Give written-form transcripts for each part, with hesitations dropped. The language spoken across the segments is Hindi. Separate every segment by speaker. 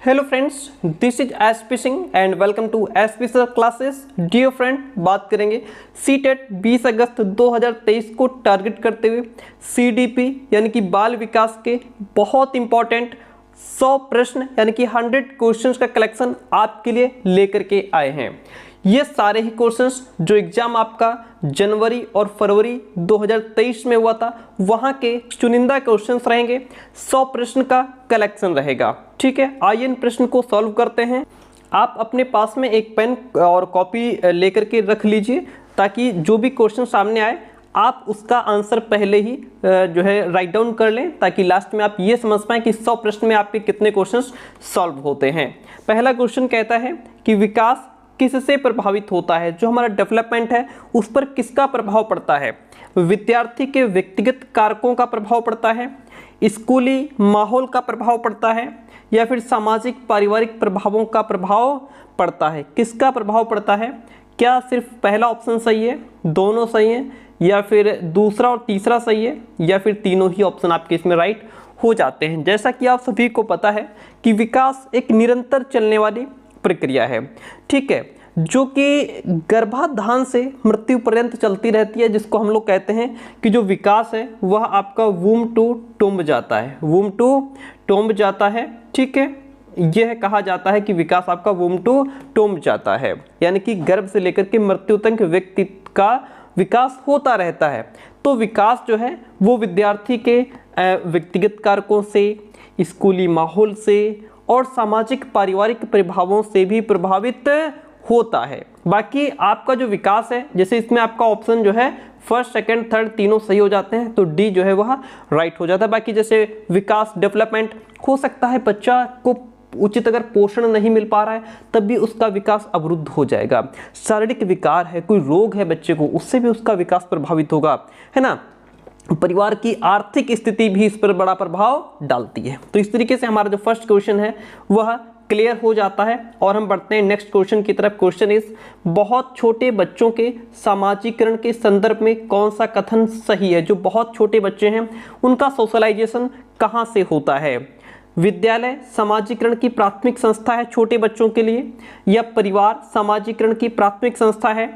Speaker 1: Hello friends, this is SP Singh and welcome to SP sir classes. Dear friend, बात करेंगे सीटेट 20 अगस्त 2023 को टारगेट करते हुए सीडीपी यानी कि बाल विकास के बहुत इंपॉर्टेंट 100 प्रश्न यानी कि 100 क्वेश्चंस का कलेक्शन आपके लिए लेकर के आए हैं। ये सारे ही क्वेश्चंस जो एग्जाम आपका जनवरी और फरवरी 2023 में हुआ था वहां के चुनिंदा क्वेश्चंस रहेंगे। 100 प्रश्न का कलेक्शन रहेगा। ठीक है, आइए इन प्रश्न को सॉल्व करते हैं। आप अपने पास में एक पेन और कॉपी लेकर के रख लीजिए ताकि जो भी क्वेश्चन सामने आए आप उसका आंसर पहले ही जो है राइट डाउन कर लें, ताकि लास्ट में आप ये समझ पाएं कि 100 प्रश्न में आपके कितने क्वेश्चंस सॉल्व होते हैं। पहला क्वेश्चन कहता है कि विकास किससे प्रभावित होता है, जो हमारा डेवलपमेंट है उस पर किसका प्रभाव पड़ता है। विद्यार्थी के व्यक्तिगत कारकों का प्रभाव पड़ता है, स्कूली माहौल का प्रभाव पड़ता है, या फिर सामाजिक पारिवारिक प्रभावों का प्रभाव पड़ता है। किसका प्रभाव पड़ता है? क्या सिर्फ पहला ऑप्शन सही है, दोनों सही है, या फिर दूसरा और तीसरा सही है, या फिर तीनों ही ऑप्शन आपके इसमें राइट हो जाते हैं। जैसा कि आप सभी को पता है कि विकास एक निरंतर चलने वाली प्रक्रिया है, ठीक है, जो कि गर्भाधान से मृत्यु पर्यंत चलती रहती है, जिसको हम लोग कहते हैं कि जो विकास है वह आपका वूम टू टुम्ब जाता है, वूम टू टुम्ब जाता है। ठीक है, यह कहा जाता है कि विकास आपका वूम टू टुम्ब जाता है, यानी कि गर्भ से लेकर के मृत्यु तक व्यक्ति का विकास होता रहता है। तो विकास जो है वो विद्यार्थी के व्यक्तिगत कारकों से, स्कूली माहौल से और सामाजिक पारिवारिक प्रभावों से भी प्रभावित होता है। बाकी आपका जो विकास है, जैसे इसमें आपका ऑप्शन जो है फर्स्ट सेकंड थर्ड तीनों सही हो जाते हैं तो डी जो है वह राइट हो जाता है। बाकी जैसे विकास डेवलपमेंट हो सकता है बच्चा को उचित अगर पोषण नहीं मिल पा रहा है तब भी उसका विकास अवरुद्ध हो जाएगा। शारीरिक विकार है, कोई रोग है बच्चे को, उससे भी उसका विकास प्रभावित होगा, है ना। परिवार की आर्थिक स्थिति भी इस पर बड़ा प्रभाव डालती है। तो इस तरीके से हमारा जो फर्स्ट क्वेश्चन है वह क्लियर हो जाता है। और हम बढ़ते हैं नेक्स्ट क्वेश्चन की तरफ। क्वेश्चन इज, बहुत छोटे बच्चों के सामाजिकरण के संदर्भ में कौन सा कथन सही है। जो बहुत छोटे बच्चे हैं उनका सोशलाइजेशन कहाँ से होता है? विद्यालय सामाजिकरण की प्राथमिक संस्था है छोटे बच्चों के लिए, या परिवार सामाजिकरण की प्राथमिक संस्था है,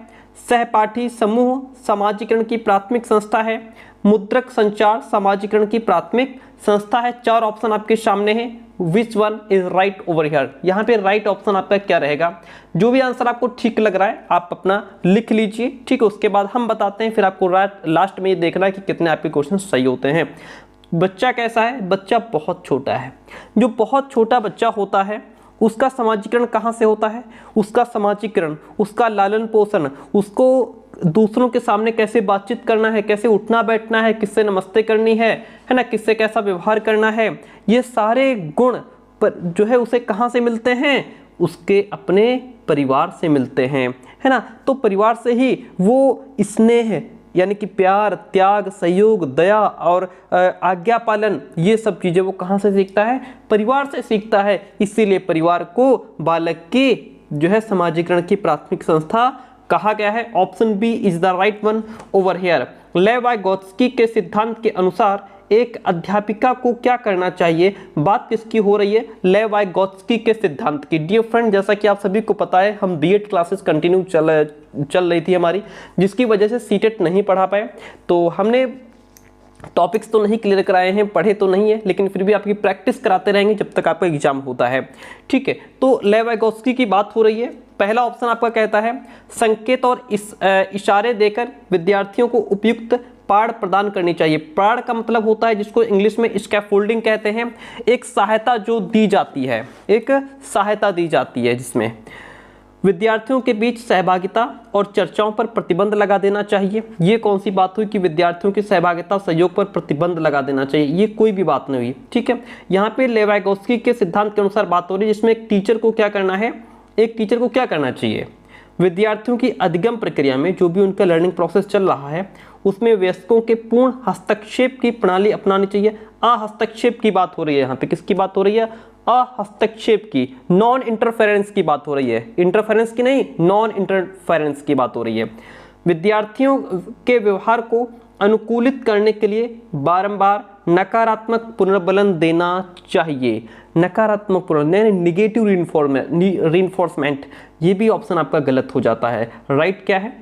Speaker 1: सहपाठी समूह सामाजिकरण की प्राथमिक संस्था है, मुद्रक संचार सामाजिकरण की प्राथमिक संस्था है। 4 ऑप्शन आपके सामने हैं। Which one is right over here? यहाँ पे राइट ऑप्शन आपका क्या रहेगा? जो भी आंसर आपको ठीक लग रहा है आप अपना लिख लीजिए, ठीक है। उसके बाद हम बताते हैं, फिर आपको लास्ट में ये देखना है कि कितने आपके क्वेश्चन सही होते हैं। बच्चा कैसा है? बच्चा बहुत छोटा है। जो बहुत छोटा बच्चा होता है उसका समाजीकरण कहाँ से होता है? उसका समाजीकरण, उसका लालन पोषण, उसको दूसरों के सामने कैसे बातचीत करना है, कैसे उठना बैठना है, किससे नमस्ते करनी है ना, किससे कैसा व्यवहार करना है, ये सारे गुण पर जो है उसे कहाँ से मिलते हैं? उसके अपने परिवार से मिलते हैं, है ना। तो परिवार से ही वो स्नेह यानी कि प्यार, त्याग, सहयोग, दया और आज्ञा पालन, ये सब चीज़ें वो कहाँ से सीखता है? परिवार से सीखता है। इसीलिए परिवार को बालक की जो है समाजीकरण की प्राथमिक संस्था कहा गया है। Option B is the right one over here. Lev Vygotsky के सिद्धांत के अनुसार एक अध्यापिका को क्या करना चाहिए? बात किसकी हो रही है? लेवाइगोत्स्की के सिद्धांत की। डियर फ्रेंड, जैसा कि आप सभी को पता है हम बीएड क्लासेस कंटिन्यू चल रही थी हमारी, जिसकी वजह से सीटेट नहीं पढ़ा पाए। तो हमने टॉपिक्स तो नहीं क्लियर कराए हैं, पढ़े तो नहीं है, लेकिन फिर भी आपकी प्रैक्टिस कराते रहेंगे जब तक आपका एग्जाम होता है, ठीक है। तो लेवाइगोत्स्की की बात हो रही है। पहला ऑप्शन आपका कहता है संकेत और इशारे देकर विद्यार्थियों को उपयुक्त पाठ प्रदान करनी चाहिए। पाठ का मतलब होता है जिसको इंग्लिश में स्कैफोल्डिंग कहते हैं, एक सहायता जो दी जाती है, एक सहायता दी जाती है जिसमें विद्यार्थियों के बीच सहभागिता और चर्चाओं पर प्रतिबंध लगा देना चाहिए। ये कौन सी बात हुई कि विद्यार्थियों की सहभागिता सहयोग पर प्रतिबंध लगा देना चाहिए? ये कोई भी बात नहीं हुई, ठीक है। यहाँ पे लेवाइगोत्स्की के सिद्धांत के अनुसार बात हो रही है, जिसमें एक टीचर को क्या करना है, एक टीचर को क्या करना चाहिए? विद्यार्थियों की अधिगम प्रक्रिया में जो भी उनका लर्निंग प्रोसेस चल रहा है उसमें वयस्कों के पूर्ण हस्तक्षेप की प्रणाली अपनानी चाहिए। हस्तक्षेप की बात हो रही है, यहाँ पे किसकी बात हो रही है? हस्तक्षेप की, नॉन इंटरफेरेंस की बात हो रही है। इंटरफेरेंस की नहीं, नॉन इंटरफेरेंस की बात हो रही है। विद्यार्थियों के व्यवहार को अनुकूलित करने के लिए बारंबार नकारात्मक पुनर्बलन देना चाहिए? नकारात्मक पुनर्बलन, निगेटिव रीइंफोर्समेंट, ये भी ऑप्शन आपका गलत हो जाता है। राइट क्या है?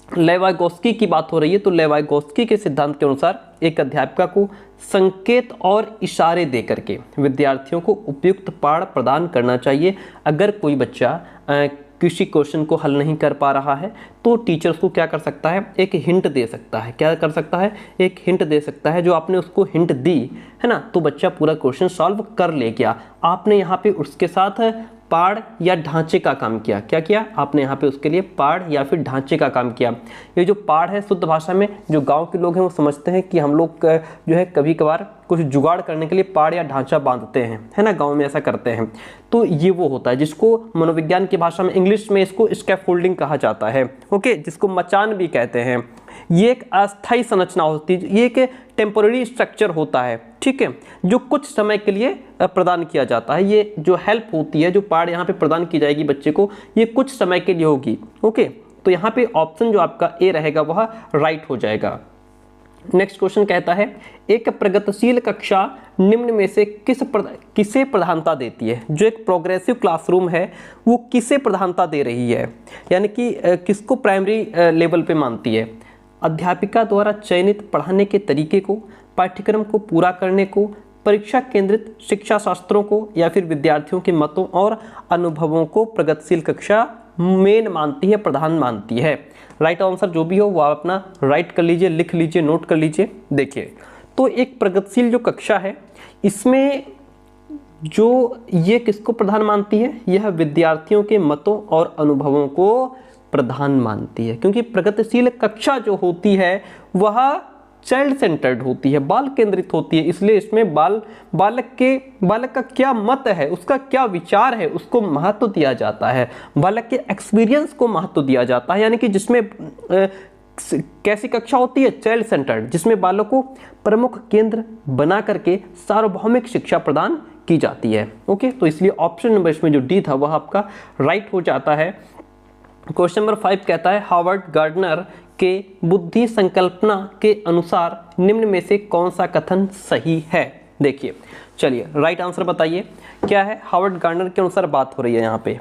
Speaker 1: लेवाइगोस्की की बात हो रही है, तो लेवाइगोस्की के सिद्धांत के अनुसार एक अध्यापिका को संकेत और इशारे देकर के विद्यार्थियों को उपयुक्त पाठ प्रदान करना चाहिए। अगर कोई बच्चा किसी क्वेश्चन को हल नहीं कर पा रहा है तो टीचर उसको क्या कर सकता है, एक हिंट दे सकता है। क्या कर सकता है? एक हिंट दे सकता है। जो आपने उसको हिंट दी है ना, तो बच्चा पूरा क्वेश्चन सॉल्व कर ले गया। आपने यहाँ पे उसके साथ पाढ़ या ढांचे का काम किया। क्या किया आपने यहाँ पे उसके लिए? पाढ़ या फिर ढांचे का काम किया। ये जो पाढ़ है, शुद्ध भाषा में जो गांव के लोग हैं वो समझते हैं कि हम लोग जो है कभी कभार कुछ जुगाड़ करने के लिए पाढ़ या ढांचा बांधते हैं, है ना, गांव में ऐसा करते हैं। तो ये वो होता है जिसको मनोविज्ञान की भाषा में, इंग्लिश में इसको स्कैफोल्डिंग कहा जाता है। ओके, जिसको मचान भी कहते हैं। ये एक अस्थायी संरचना होती है, ये एक टेम्पोररी स्ट्रक्चर होता है, ठीक है, जो कुछ समय के लिए प्रदान किया जाता है। ये जो हेल्प होती है, जो पार्ट यहाँ पे प्रदान की जाएगी बच्चे को, ये कुछ समय के लिए होगी। ओके, तो यहाँ पे ऑप्शन जो आपका ए रहेगा वह राइट हो जाएगा। नेक्स्ट क्वेश्चन कहता है, एक प्रगतिशील कक्षा निम्न में से किसे प्रधानता देती है? जो एक प्रोग्रेसिव क्लासरूम है वो किसे प्रधानता दे रही है, यानी कि किसको प्राइमरी लेवल पे मानती है? अध्यापिका द्वारा चयनित पढ़ाने के तरीके को, पाठ्यक्रम को पूरा करने को, परीक्षा केंद्रित शिक्षा शास्त्रों को, या फिर विद्यार्थियों के मतों और अनुभवों को प्रगतिशील कक्षा मेन मानती है, प्रधान मानती है? राइट आंसर जो भी हो वो आप अपना राइट कर लीजिए, लिख लीजिए, नोट कर लीजिए। देखिए, तो एक प्रगतिशील जो कक्षा है इसमें जो ये किसको प्रधान मानती है? यह विद्यार्थियों के मतों और अनुभवों को प्रधान मानती है, क्योंकि प्रगतिशील कक्षा जो होती है वह चाइल्ड सेंटर्ड होती है, बाल केंद्रित होती है। इसलिए इसमें बालक का क्या मत है, उसका क्या विचार है, उसको महत्व दिया जाता है। बालक के एक्सपीरियंस को महत्व दिया जाता है, यानी कि जिसमें कैसी कक्षा होती है? चाइल्ड सेंटर्ड, जिसमें बालक को प्रमुख केंद्र बना करके सार्वभौमिक शिक्षा प्रदान की जाती है। ओके, तो इसलिए ऑप्शन नंबर इसमें जो डी था वह आपका राइट हो जाता है। क्वेश्चन नंबर 5 कहता है, हार्वर्ड गार्डनर के बुद्धि संकल्पना के अनुसार निम्न में से कौन सा कथन सही है? देखिए, चलिए राइट आंसर बताइए क्या है। हार्वर्ड गार्डनर के अनुसार बात हो रही है यहाँ पे,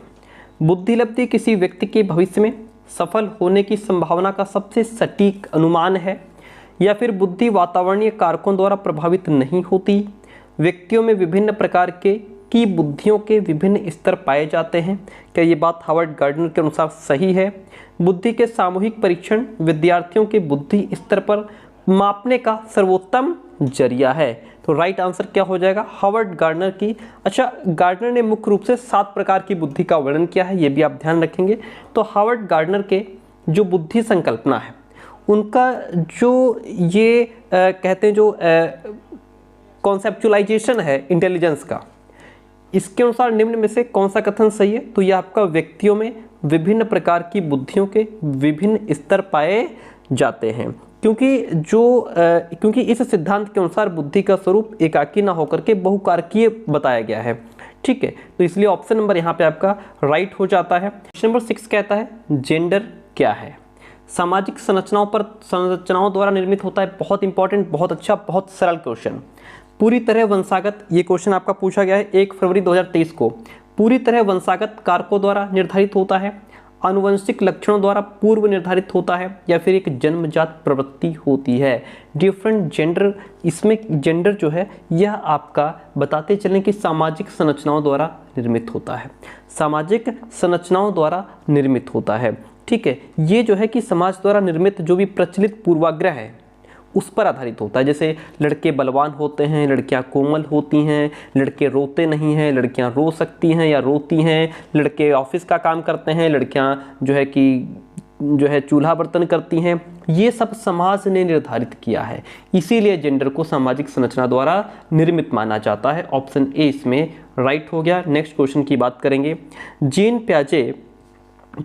Speaker 1: बुद्धि लब्धि किसी व्यक्ति के भविष्य में सफल होने की संभावना का सबसे सटीक अनुमान है, या फिर बुद्धि वातावरणीय कारकों द्वारा प्रभावित नहीं होती, व्यक्तियों में विभिन्न प्रकार की बुद्धियों के विभिन्न स्तर पाए जाते हैं। क्या ये बात हार्वर्ड गार्डनर के अनुसार सही है? बुद्धि के सामूहिक परीक्षण विद्यार्थियों के बुद्धि स्तर पर मापने का सर्वोत्तम जरिया है। तो राइट आंसर क्या हो जाएगा? हार्वर्ड गार्डनर की। अच्छा, गार्डनर ने मुख्य रूप से 7 प्रकार की बुद्धि का वर्णन किया है, ये भी आप ध्यान रखेंगे। तो हार्वर्ड गार्डनर के जो बुद्धि संकल्पना है, उनका जो ये कहते हैं जो कॉन्सेप्चुअलाइजेशन है इंटेलिजेंस का, इसके अनुसार निम्न में से कौन सा कथन सही है? तो यह आपका व्यक्तियों में विभिन्न प्रकार की बुद्धियों के विभिन्न स्तर पाए जाते हैं, क्योंकि इस सिद्धांत के अनुसार बुद्धि का स्वरूप एकाकी ना होकर के बहुकारकीय बताया गया है। ठीक है, तो इसलिए ऑप्शन नंबर यहाँ पे आपका राइट हो जाता है। क्वेश्चन नंबर 6 कहता है, जेंडर क्या है? सामाजिक संरचनाओं द्वारा निर्मित होता है। बहुत इंपॉर्टेंट, बहुत अच्छा, बहुत सरल क्वेश्चन। पूरी तरह वंशागत, ये क्वेश्चन आपका पूछा गया है 1 फरवरी 2023 को। पूरी तरह वंशागत कारकों द्वारा निर्धारित होता है, आनुवंशिक लक्षणों द्वारा पूर्व निर्धारित होता है, या फिर एक जन्मजात प्रवृत्ति होती है। डिफरेंट जेंडर, इसमें जेंडर जो है यह आपका बताते चलें कि सामाजिक संरचनाओं द्वारा निर्मित होता है, सामाजिक संरचनाओं द्वारा निर्मित होता है। ठीक है, ये जो है कि समाज द्वारा निर्मित जो भी प्रचलित पूर्वाग्रह है उस पर आधारित होता है। जैसे लड़के बलवान होते हैं, लड़कियां कोमल होती हैं, लड़के रोते नहीं हैं, लड़कियां रो सकती हैं या रोती हैं, लड़के ऑफिस का काम करते हैं, लड़कियां जो है चूल्हा बर्तन करती हैं। ये सब समाज ने निर्धारित किया है, इसीलिए जेंडर को सामाजिक संरचना द्वारा निर्मित माना जाता है। ऑप्शन ए इसमें राइट हो गया। नेक्स्ट क्वेश्चन की बात करेंगे। जीन पियाजे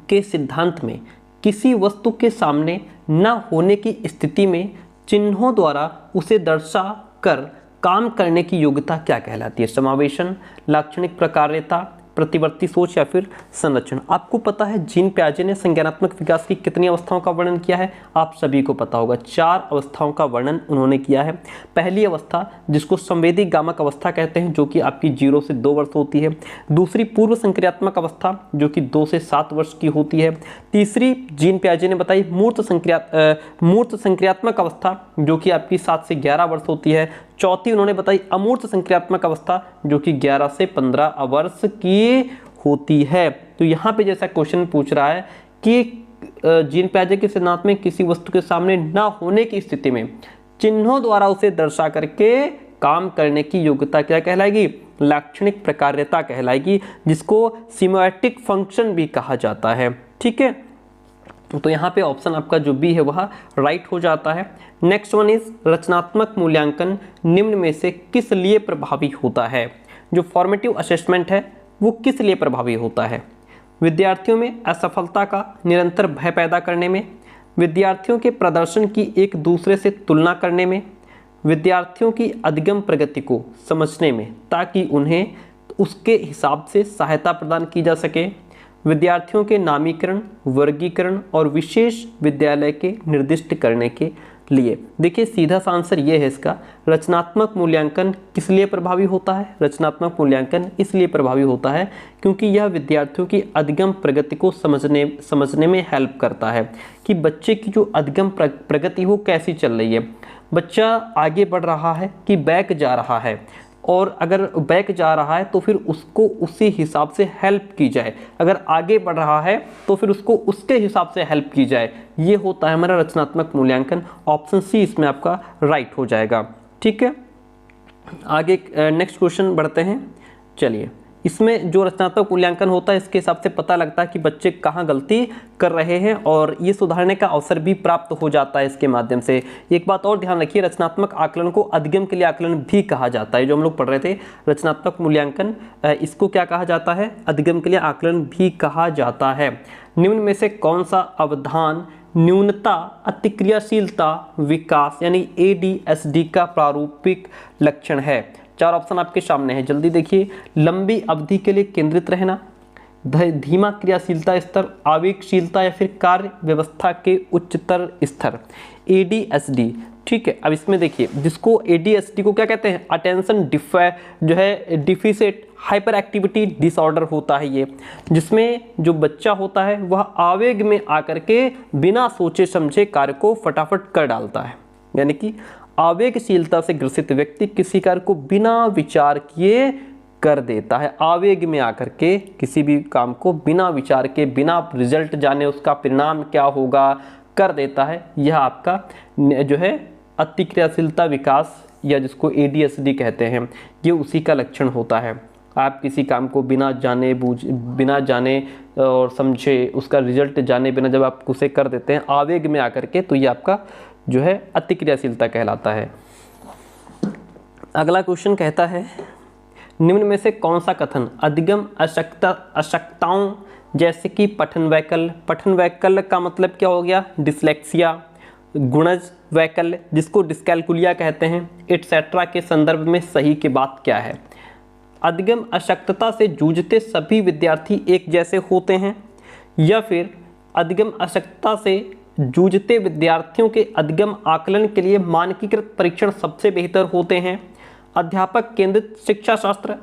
Speaker 1: के सिद्धांत में किसी वस्तु के सामने न होने की स्थिति में चिन्हों द्वारा उसे दर्शा कर काम करने की योग्यता क्या कहलाती है? समावेशन, लाक्षणिक प्रकार्यता, प्रतिवर्ती सोच या फिर संरक्षण। आपको पता है जीन पियाजे ने संज्ञानात्मक विकास की कितनी अवस्थाओं का वर्णन किया है? आप सभी को पता होगा, 4 अवस्थाओं का वर्णन उन्होंने किया है। पहली अवस्था जिसको संवेदी गामक अवस्था कहते हैं, जो कि आपकी 0 से 2 वर्ष होती है। दूसरी पूर्व संक्रियात्मक अवस्था, जो कि 2 से 7 वर्ष की होती है। तीसरी जीन पियाजे ने बताई मूर्त संक्रियात्मक अवस्था, जो कि आपकी 7 से 11 वर्ष होती है। चौथी उन्होंने बताई अमूर्त संक्रियात्मक अवस्था, जो कि 11 से 15 वर्ष की होती है। तो यहाँ पे जैसा क्वेश्चन पूछ रहा है कि जीन पियाजे के सिद्धांत में किसी वस्तु के सामने ना होने की स्थिति में चिन्हों द्वारा उसे दर्शा करके काम करने की योग्यता क्या कहलाएगी? लाक्षणिक प्रकार्यता कहलाएगी, जिसको सिमेटिक फंक्शन भी कहा जाता है। ठीक है, तो यहाँ पे ऑप्शन आपका जो बी है वह राइट हो जाता है। नेक्स्ट वन इज रचनात्मक मूल्यांकन निम्न में से किस लिए प्रभावी होता है? जो फॉर्मेटिव असेसमेंट है वो किस लिए प्रभावी होता है? विद्यार्थियों में असफलता का निरंतर भय पैदा करने में, विद्यार्थियों के प्रदर्शन की एक दूसरे से तुलना करने में, विद्यार्थियों की अधिगम प्रगति को समझने में ताकि उन्हें उसके हिसाब से सहायता प्रदान की जा सके, विद्यार्थियों के नामीकरण, वर्गीकरण और विशेष विद्यालय के निर्दिष्ट करने के लिए। देखिए सीधा सा आंसर ये है इसका, रचनात्मक मूल्यांकन किस लिए प्रभावी होता है? रचनात्मक मूल्यांकन इसलिए प्रभावी होता है क्योंकि यह विद्यार्थियों की अधिगम प्रगति को समझने में हेल्प करता है कि बच्चे की जो अधिगम प्रगति वो कैसी चल रही है, बच्चा आगे बढ़ रहा है कि बैक जा रहा है, और अगर बैक जा रहा है तो फिर उसको उसी हिसाब से हेल्प की जाए, अगर आगे बढ़ रहा है तो फिर उसको उसके हिसाब से हेल्प की जाए। ये होता है हमारा रचनात्मक मूल्यांकन। ऑप्शन सी इसमें आपका राइट हो जाएगा। ठीक है, आगे नेक्स्ट क्वेश्चन बढ़ते हैं। चलिए, इसमें जो रचनात्मक मूल्यांकन होता है इसके हिसाब से पता लगता है कि बच्चे कहाँ गलती कर रहे हैं और ये सुधारने का अवसर भी प्राप्त हो जाता है इसके माध्यम से। एक बात और ध्यान रखिए, रचनात्मक आकलन को अधिगम के लिए आकलन भी कहा जाता है। जो हम लोग पढ़ रहे थे रचनात्मक मूल्यांकन, इसको क्या कहा जाता है? अधिगम के लिए आकलन भी कहा जाता है। निम्न में से कौन सा अवधान न्यूनता, अतिक्रियाशीलता, विकास यानी ADHD का प्रारूपिक लक्षण है? 4 ऑप्शन आपके सामने है, जल्दी देखिए। लंबी अवधि के लिए केंद्रित रहना, धीमा क्रियाशीलता स्तर, आवेगशीलता या फिर कार्य व्यवस्था के उच्चतर स्तर, ADHD। ठीक है, अब इसमें देखिए जिसको ADHD को क्या कहते हैं? Attention deficit hyper activity disorder होता है ये, जिसमें जो बच्चा होता है वह आवेग में आकर के बिना सोचे समझे कार्य को फटाफट कर डालता है। यानी कि आवेगशीलता से ग्रसित व्यक्ति किसी कार्य को बिना विचार किए कर देता है। आवेग में आकर के किसी भी काम को बिना विचार के, बिना रिजल्ट जाने उसका परिणाम क्या होगा, कर देता है। यह आपका जो है अतिक्रियाशीलता विकास या जिसको ADHD कहते हैं, ये उसी का लक्षण होता है। आप किसी काम को बिना जाने और समझे, उसका रिजल्ट जाने बिना जब आप उसे कर देते हैं आवेग में आकर के, तो ये आपका जो है अतिक्रियाशीलता कहलाता है। अगला क्वेश्चन कहता है निम्न में से कौन सा कथन अधिगम अशक्ताओं जैसे कि पठन वैकल्य का मतलब क्या हो गया? डिसलेक्सिया, गुणज वैकल्य जिसको डिस्कैलकुलिया कहते हैं, एटसेट्रा के संदर्भ में सही की बात क्या है? अधिगम अशक्तता से जूझते सभी विद्यार्थी एक जैसे होते हैं, या फिर अधिगम अशक्तता से जूझते विद्यार्थियों के अधिगम आकलन के लिए मानकीकृत परीक्षण सबसे बेहतर होते हैं? अध्यापक केंद्रित शिक्षा शास्त्र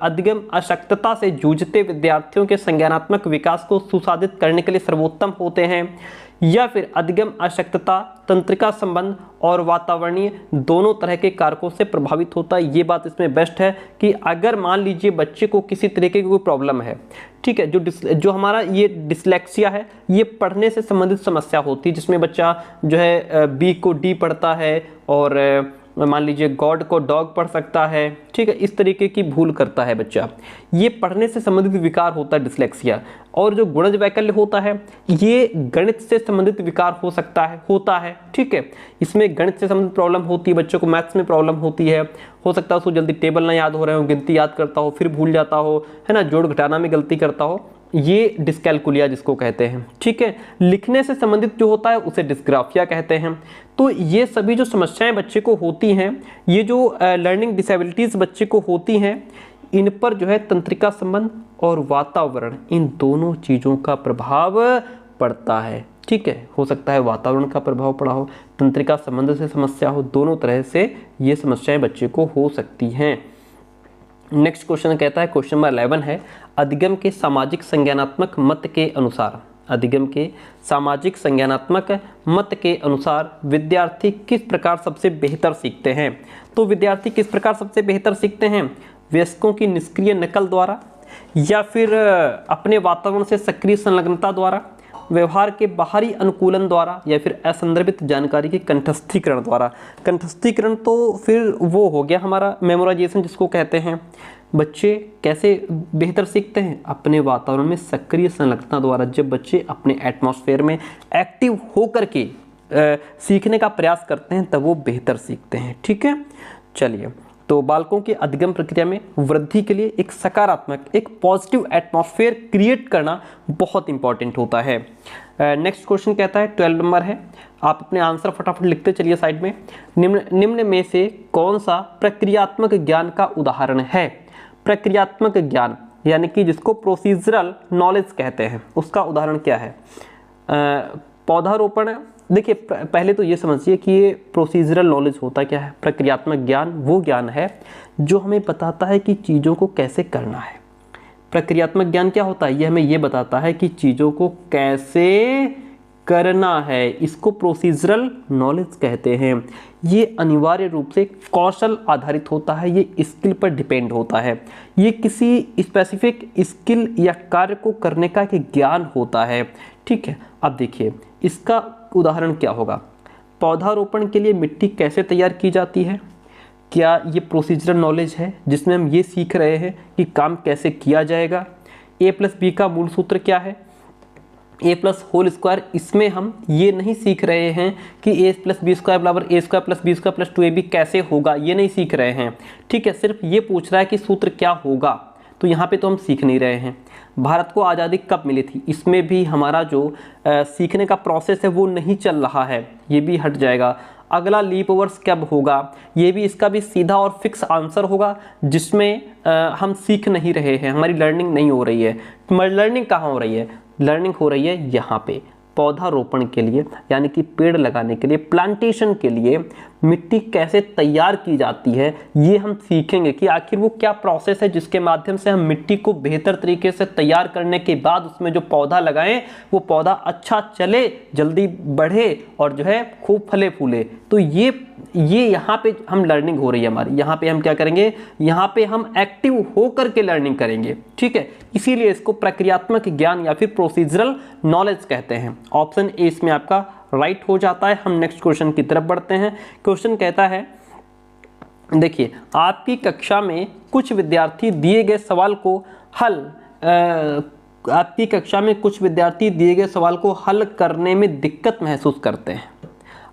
Speaker 1: अधिगम अशक्तता से जूझते विद्यार्थियों के संज्ञानात्मक विकास को सुसाधित करने के लिए सर्वोत्तम होते हैं, या फिर अधिगम अशक्तता तंत्रिका संबंध और वातावरणीय दोनों तरह के कारकों से प्रभावित होता है? ये बात इसमें बेस्ट है कि अगर मान लीजिए बच्चे को किसी तरीके की कोई प्रॉब्लम है, ठीक है, जो हमारा ये डिसलेक्सिया है, ये पढ़ने से संबंधित समस्या होती है, जिसमें बच्चा जो है बी को डी पढ़ता है और मान लीजिए गॉड को डॉग पढ़ सकता है। ठीक है, इस तरीके की भूल करता है बच्चा, ये पढ़ने से संबंधित विकार होता है डिसलेक्सिया। और जो गुणज वैकल्य होता है ये गणित से संबंधित विकार होता है। ठीक है, इसमें गणित से संबंधित प्रॉब्लम होती है, बच्चों को मैथ्स में प्रॉब्लम होती है, हो सकता है उसको जल्दी टेबल ना याद हो रहे हो, गिनती याद करता हो फिर भूल जाता हो, है ना, जोड़ घटाना में गलती करता हो, ये डिस्कैलकुलिया जिसको कहते हैं। ठीक है, लिखने से संबंधित जो होता है उसे डिस्ग्राफिया कहते हैं। तो ये सभी जो समस्याएं बच्चे को होती हैं, ये जो लर्निंग डिसेबिलिटीज़ बच्चे को होती हैं, इन पर जो है तंत्रिका संबंध और वातावरण, इन दोनों चीज़ों का प्रभाव पड़ता है। ठीक है, हो सकता है वातावरण का प्रभाव पड़ा हो, तंत्रिका संबंध से समस्या हो, दोनों तरह से ये समस्याएं बच्चे को हो सकती हैं। नेक्स्ट क्वेश्चन कहता है, क्वेश्चन नंबर 11 है, अधिगम के सामाजिक संज्ञानात्मक मत के अनुसार, अधिगम के सामाजिक संज्ञानात्मक मत के अनुसार विद्यार्थी किस प्रकार सबसे बेहतर सीखते हैं। तो विद्यार्थी किस प्रकार सबसे बेहतर सीखते हैं, वयस्कों की निष्क्रिय नकल द्वारा, या फिर अपने वातावरण से सक्रिय संलग्नता द्वारा, व्यवहार के बाहरी अनुकूलन द्वारा, या फिर असंदर्भित जानकारी के कंठस्थीकरण द्वारा। कंठस्थीकरण तो फिर वो हो गया हमारा मेमोराइजेशन जिसको कहते हैं। बच्चे कैसे बेहतर सीखते हैं, अपने वातावरण में सक्रिय संलग्नता द्वारा। जब बच्चे अपने एटमॉस्फेयर में एक्टिव होकर के सीखने का प्रयास करते हैं तब वो बेहतर सीखते हैं। ठीक है, चलिए, तो बालकों की अधिगम प्रक्रिया में वृद्धि के लिए एक सकारात्मक, एक पॉजिटिव एटमॉस्फेयर क्रिएट करना बहुत इंपॉर्टेंट होता है। नेक्स्ट क्वेश्चन कहता है, 12 नंबर है, आप अपने आंसर फटाफट लिखते चलिए साइड में। निम्न में से कौन सा प्रक्रियात्मक ज्ञान का उदाहरण है। प्रक्रियात्मक ज्ञान यानी कि जिसको प्रोसीजरल नॉलेज कहते हैं, उसका उदाहरण क्या है। पौधारोपण, देखिए पहले तो ये समझिए कि ये प्रोसीजरल नॉलेज होता क्या है। प्रक्रियात्मक ज्ञान वो ज्ञान है जो हमें बताता है कि चीज़ों को कैसे करना है। प्रक्रियात्मक ज्ञान क्या होता है, ये हमें ये बताता है कि चीज़ों को कैसे करना है, इसको प्रोसीजरल नॉलेज कहते हैं। ये अनिवार्य रूप से कौशल आधारित होता है, ये स्किल पर डिपेंड होता है। ये किसी स्पेसिफिक स्किल या कार्य को करने का एक ज्ञान होता है। ठीक है, अब देखिए इसका उदाहरण क्या होगा। पौधारोपण के लिए मिट्टी कैसे तैयार की जाती है, क्या ये प्रोसीजरल नॉलेज है जिसमें हम ये सीख रहे हैं कि काम कैसे किया जाएगा। a+b का मूल सूत्र क्या है, a+2। इसमें हम ये नहीं सीख रहे हैं कि a+b² बराबर a² + b² + 2ab कैसे होगा, ये नहीं सीख रहे हैं। ठीक है, सिर्फ ये पूछ रहा है कि सूत्र क्या होगा, तो यहाँ पे तो हम सीख नहीं रहे हैं। भारत को आज़ादी कब मिली थी, इसमें भी हमारा जो सीखने का प्रोसेस है वो नहीं चल रहा है, ये भी हट जाएगा। अगला लीप वर्ष कब होगा, ये भी, इसका भी सीधा और फिक्स आंसर होगा जिसमें हम सीख नहीं रहे हैं, हमारी लर्निंग नहीं हो रही है। लर्निंग कहाँ हो रही है, लर्निंग हो रही है यहाँ पे। पौधारोपण के लिए यानी कि पेड़ लगाने के लिए, प्लांटेशन के लिए मिट्टी कैसे तैयार की जाती है, ये हम सीखेंगे कि आखिर वो क्या प्रोसेस है जिसके माध्यम से हम मिट्टी को बेहतर तरीके से तैयार करने के बाद उसमें जो पौधा लगाएं वो पौधा अच्छा चले, जल्दी बढ़े और जो है खूब फले फूले। तो ये यहाँ पे हम लर्निंग हो रही है हमारी। यहाँ पे हम क्या करेंगे, यहाँ पे हम एक्टिव होकर के लर्निंग करेंगे। ठीक है, इसीलिए इसको प्रक्रियात्मक ज्ञान या फिर प्रोसीजरल नॉलेज कहते हैं। ऑप्शन ए इसमें आपका राइट हो जाता है। हम नेक्स्ट क्वेश्चन की तरफ बढ़ते हैं। क्वेश्चन कहता है, देखिए आपकी कक्षा में कुछ विद्यार्थी दिए गए सवाल को हल करने में दिक्कत महसूस करते हैं।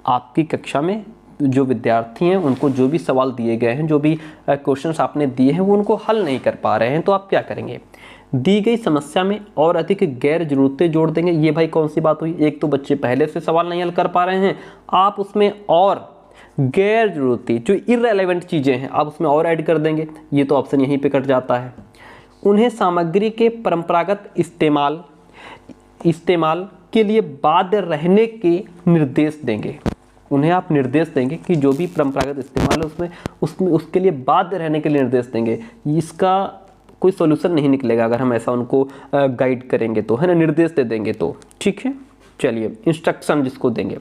Speaker 1: आपकी कक्षा में जो विद्यार्थी हैं उनको जो भी सवाल दिए गए हैं, जो भी क्वेश्चंस आपने दिए हैं वो उनको हल नहीं कर पा रहे हैं, तो आप क्या करेंगे। दी गई समस्या में और अधिक गैर जरूरतें जोड़ देंगे। ये भाई कौन सी बात हुई, एक तो बच्चे पहले से सवाल नहीं हल कर पा रहे हैं, आप उसमें और गैर जरूरती जो इररिलेवेंट चीज़ें हैं आप उसमें और ऐड कर देंगे, ये तो ऑप्शन यहीं पे कट जाता है। उन्हें सामग्री के परंपरागत इस्तेमाल के लिए बाध्य रहने के निर्देश देंगे। उन्हें आप निर्देश देंगे कि जो भी परंपरागत इस्तेमाल है उसमें उसके लिए बाध्य रहने के लिए निर्देश देंगे। इसका कोई सॉल्यूशन नहीं निकलेगा अगर हम ऐसा उनको गाइड करेंगे तो, है ना, निर्देश दे देंगे तो। ठीक है, चलिए इंस्ट्रक्शन जिसको देंगे,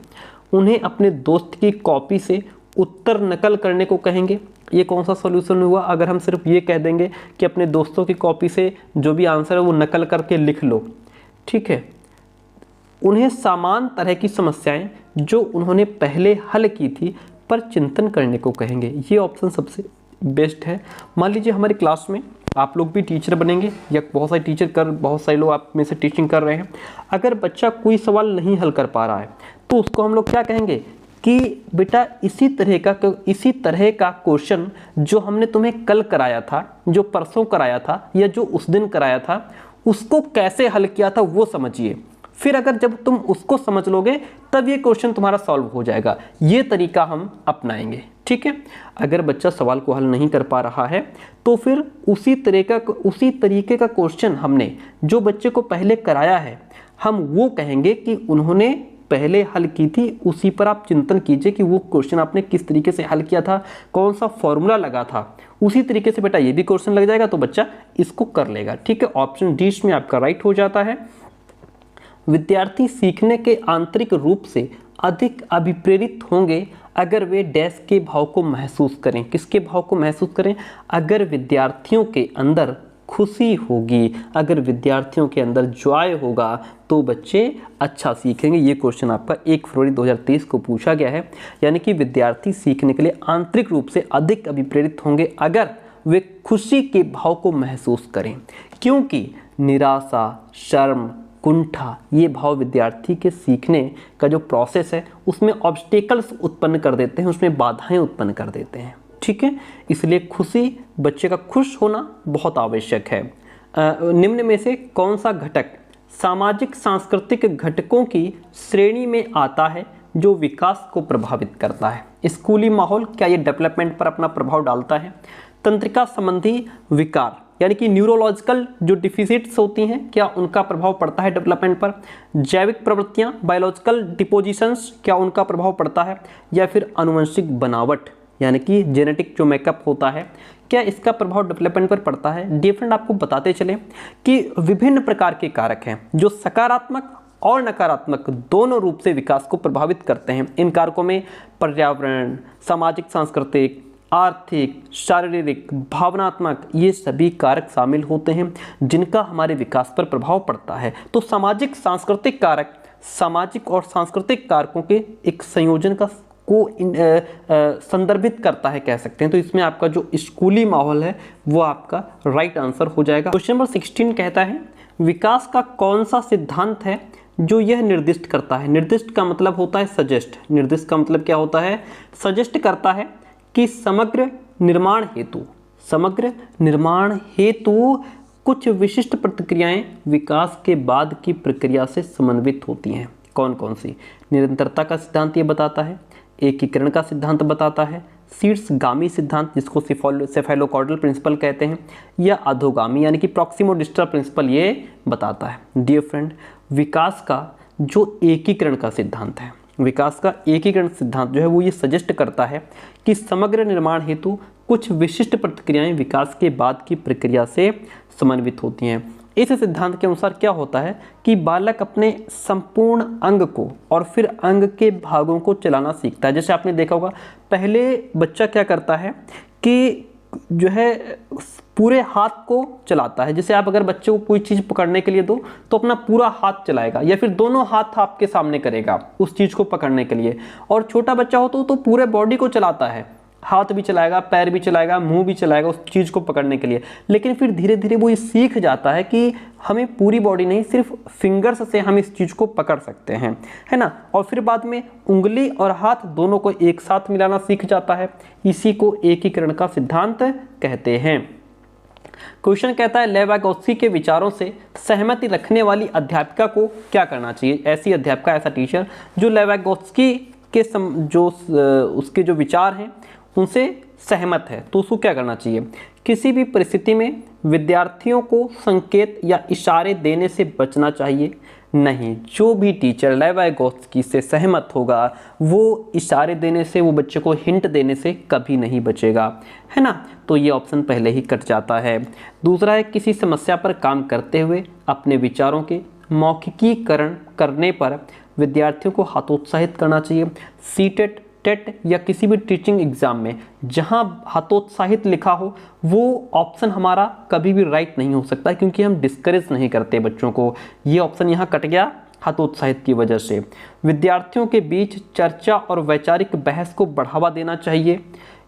Speaker 1: उन्हें अपने दोस्त की कॉपी से उत्तर नकल करने को कहेंगे। ये कौन सा सॉल्यूशन हुआ अगर हम सिर्फ ये कह देंगे कि अपने दोस्तों की कॉपी से जो भी आंसर है वो नकल करके लिख लो। ठीक है, उन्हें समान तरह की समस्याएं जो उन्होंने पहले हल की थी पर चिंतन करने को कहेंगे। ये ऑप्शन सबसे बेस्ट है। मान लीजिए हमारी क्लास में आप लोग भी टीचर बनेंगे या बहुत सारे लोग आप में से टीचिंग कर रहे हैं। अगर बच्चा कोई सवाल नहीं हल कर पा रहा है तो उसको हम लोग क्या कहेंगे कि बेटा इसी तरह का क्वेश्चन जो हमने तुम्हें कल कराया था, जो परसों कराया था या जो उस दिन कराया था, उसको कैसे हल किया था वो समझिए। फिर अगर जब तुम उसको समझ लोगे तब ये क्वेश्चन तुम्हारा सॉल्व हो जाएगा। ये तरीका हम अपनाएंगे। ठीक है। अगर बच्चा सवाल को हल नहीं कर पा रहा है तो फिर उसी तरीके का क्वेश्चन हमने जो बच्चे को पहले कराया है, हम वो कहेंगे कि उन्होंने पहले हल की थी, उसी पर आप चिंतन कीजिए कि वो क्वेश्चन आपने किस तरीके से हल किया था, कौन सा फॉर्मूला लगा था, उसी तरीके से बेटा ये भी क्वेश्चन लग जाएगा तो बच्चा इसको कर लेगा। ठीक है, ऑप्शन डी में आपका राइट हो जाता है। विद्यार्थी सीखने के आंतरिक रूप से अधिक अभिप्रेरित होंगे अगर वे डैश के भाव को महसूस करें। किसके भाव को महसूस करें? अगर विद्यार्थियों के अंदर खुशी होगी, अगर विद्यार्थियों के अंदर जॉय होगा तो बच्चे अच्छा सीखेंगे। ये क्वेश्चन आपका 1 फरवरी 2023 को पूछा गया है। यानी कि विद्यार्थी सीखने के लिए आंतरिक रूप से अधिक अभिप्रेरित होंगे अगर वे खुशी के भाव को महसूस करें, क्योंकि निराशा, शर्म, कुंठा ये भाव विद्यार्थी के सीखने का जो प्रोसेस है उसमें ऑब्स्टेकल्स उत्पन्न कर देते हैं, उसमें बाधाएं उत्पन्न कर देते हैं। ठीक है, इसलिए खुशी, बच्चे का खुश होना बहुत आवश्यक है। निम्न में से कौन सा घटक सामाजिक सांस्कृतिक घटकों की श्रेणी में आता है जो विकास को प्रभावित करता है? स्कूली माहौल, क्या ये डेवलपमेंट पर अपना प्रभाव डालता है? तंत्रिका संबंधी विकार यानी कि न्यूरोलॉजिकल जो डिफिसिट्स होती हैं, क्या उनका प्रभाव पड़ता है डेवलपमेंट पर? जैविक प्रवृत्तियां, बायोलॉजिकल डिपोजिशंस, क्या उनका प्रभाव पड़ता है? या फिर आनुवंशिक बनावट यानी कि जेनेटिक जो मेकअप होता है, क्या इसका प्रभाव डेवलपमेंट पर पड़ता है? डिफरेंट आपको बताते चले कि विभिन्न प्रकार के कारक हैं जो सकारात्मक और नकारात्मक दोनों रूप से विकास को प्रभावित करते हैं। इन कारकों में पर्यावरण, सामाजिक सांस्कृतिक, आर्थिक, शारीरिक, भावनात्मक ये सभी कारक शामिल होते हैं जिनका हमारे विकास पर प्रभाव पड़ता है। तो सामाजिक सांस्कृतिक कारक सामाजिक और सांस्कृतिक कारकों के एक संयोजन को संदर्भित करता है कह सकते हैं। तो इसमें आपका जो स्कूली माहौल है वो आपका राइट आंसर हो जाएगा। क्वेश्चन नंबर 16 कहता है विकास का कौन सा सिद्धांत है जो यह निर्दिष्ट करता है? निर्दिष्ट का मतलब होता है सजेस्ट। निर्दिष्ट का मतलब क्या होता है? सजेस्ट करता है कि समग्र निर्माण हेतु कुछ विशिष्ट प्रतिक्रियाएं विकास के बाद की प्रक्रिया से समन्वित होती हैं। कौन कौन सी? निरंतरता का सिद्धांत ये बताता है, एकीकरण का सिद्धांत बताता है, शीर्षगामी सिद्धांत जिसको सेफेलोकॉर्डल प्रिंसिपल कहते हैं, या अधोगामी यानी कि प्रॉक्सिमो डिस्टल प्रिंसिपल ये बताता है। डियर फ्रेंड, विकास का जो एकीकरण का सिद्धांत है, विकास का एकीकरण सिद्धांत जो है वो ये सजेस्ट करता है कि समग्र निर्माण हेतु कुछ विशिष्ट प्रतिक्रियाएं विकास के बाद की प्रक्रिया से समन्वित होती हैं। इस सिद्धांत के अनुसार क्या होता है कि बालक अपने संपूर्ण अंग को और फिर अंग के भागों को चलाना सीखता है। जैसे आपने देखा होगा पहले बच्चा क्या करता है कि जो है पूरे हाथ को चलाता है। जैसे आप अगर बच्चे को कोई चीज़ पकड़ने के लिए दो तो अपना पूरा हाथ चलाएगा या फिर दोनों हाथ आपके सामने करेगा उस चीज़ को पकड़ने के लिए। और छोटा बच्चा हो तो पूरे बॉडी को चलाता है, हाथ भी चलाएगा, पैर भी चलाएगा, मुंह भी चलाएगा उस चीज़ को पकड़ने के लिए। लेकिन फिर धीरे धीरे वो ये सीख जाता है कि हमें पूरी बॉडी नहीं, सिर्फ फिंगर्स से हम इस चीज़ को पकड़ सकते हैं, है ना। और फिर बाद में उंगली और हाथ दोनों को एक साथ मिलाना सीख जाता है। इसी को एकीकरण का सिद्धांत कहते हैं। क्वेश्चन कहता है लेवागोत्स्की के विचारों से सहमति रखने वाली अध्यापिका को क्या करना चाहिए? ऐसी अध्यापिका, ऐसा टीचर जो लेवागोत्स्की के उसके जो विचार हैं उनसे सहमत है तो उसको क्या करना चाहिए? किसी भी परिस्थिति में विद्यार्थियों को संकेत या इशारे देने से बचना चाहिए नहीं। जो भी टीचर लेवागोत्स्की से सहमत होगा वो इशारे देने से, वो बच्चे को हिंट देने से कभी नहीं बचेगा, है ना। तो ये ऑप्शन पहले ही कट जाता है। दूसरा है किसी समस्या पर काम करते हुए अपने विचारों के मौखिकीकरण करने पर विद्यार्थियों को हतोत्साहित करना चाहिए। सीटेट, टेट या किसी भी टीचिंग एग्जाम में जहां हतोत्साहित लिखा हो वो ऑप्शन हमारा कभी भी राइट नहीं हो सकता क्योंकि हम डिस्करेज नहीं करते बच्चों को। ये ऑप्शन यहाँ कट गया हतोत्साहित की वजह से। विद्यार्थियों के बीच चर्चा और वैचारिक बहस को बढ़ावा देना चाहिए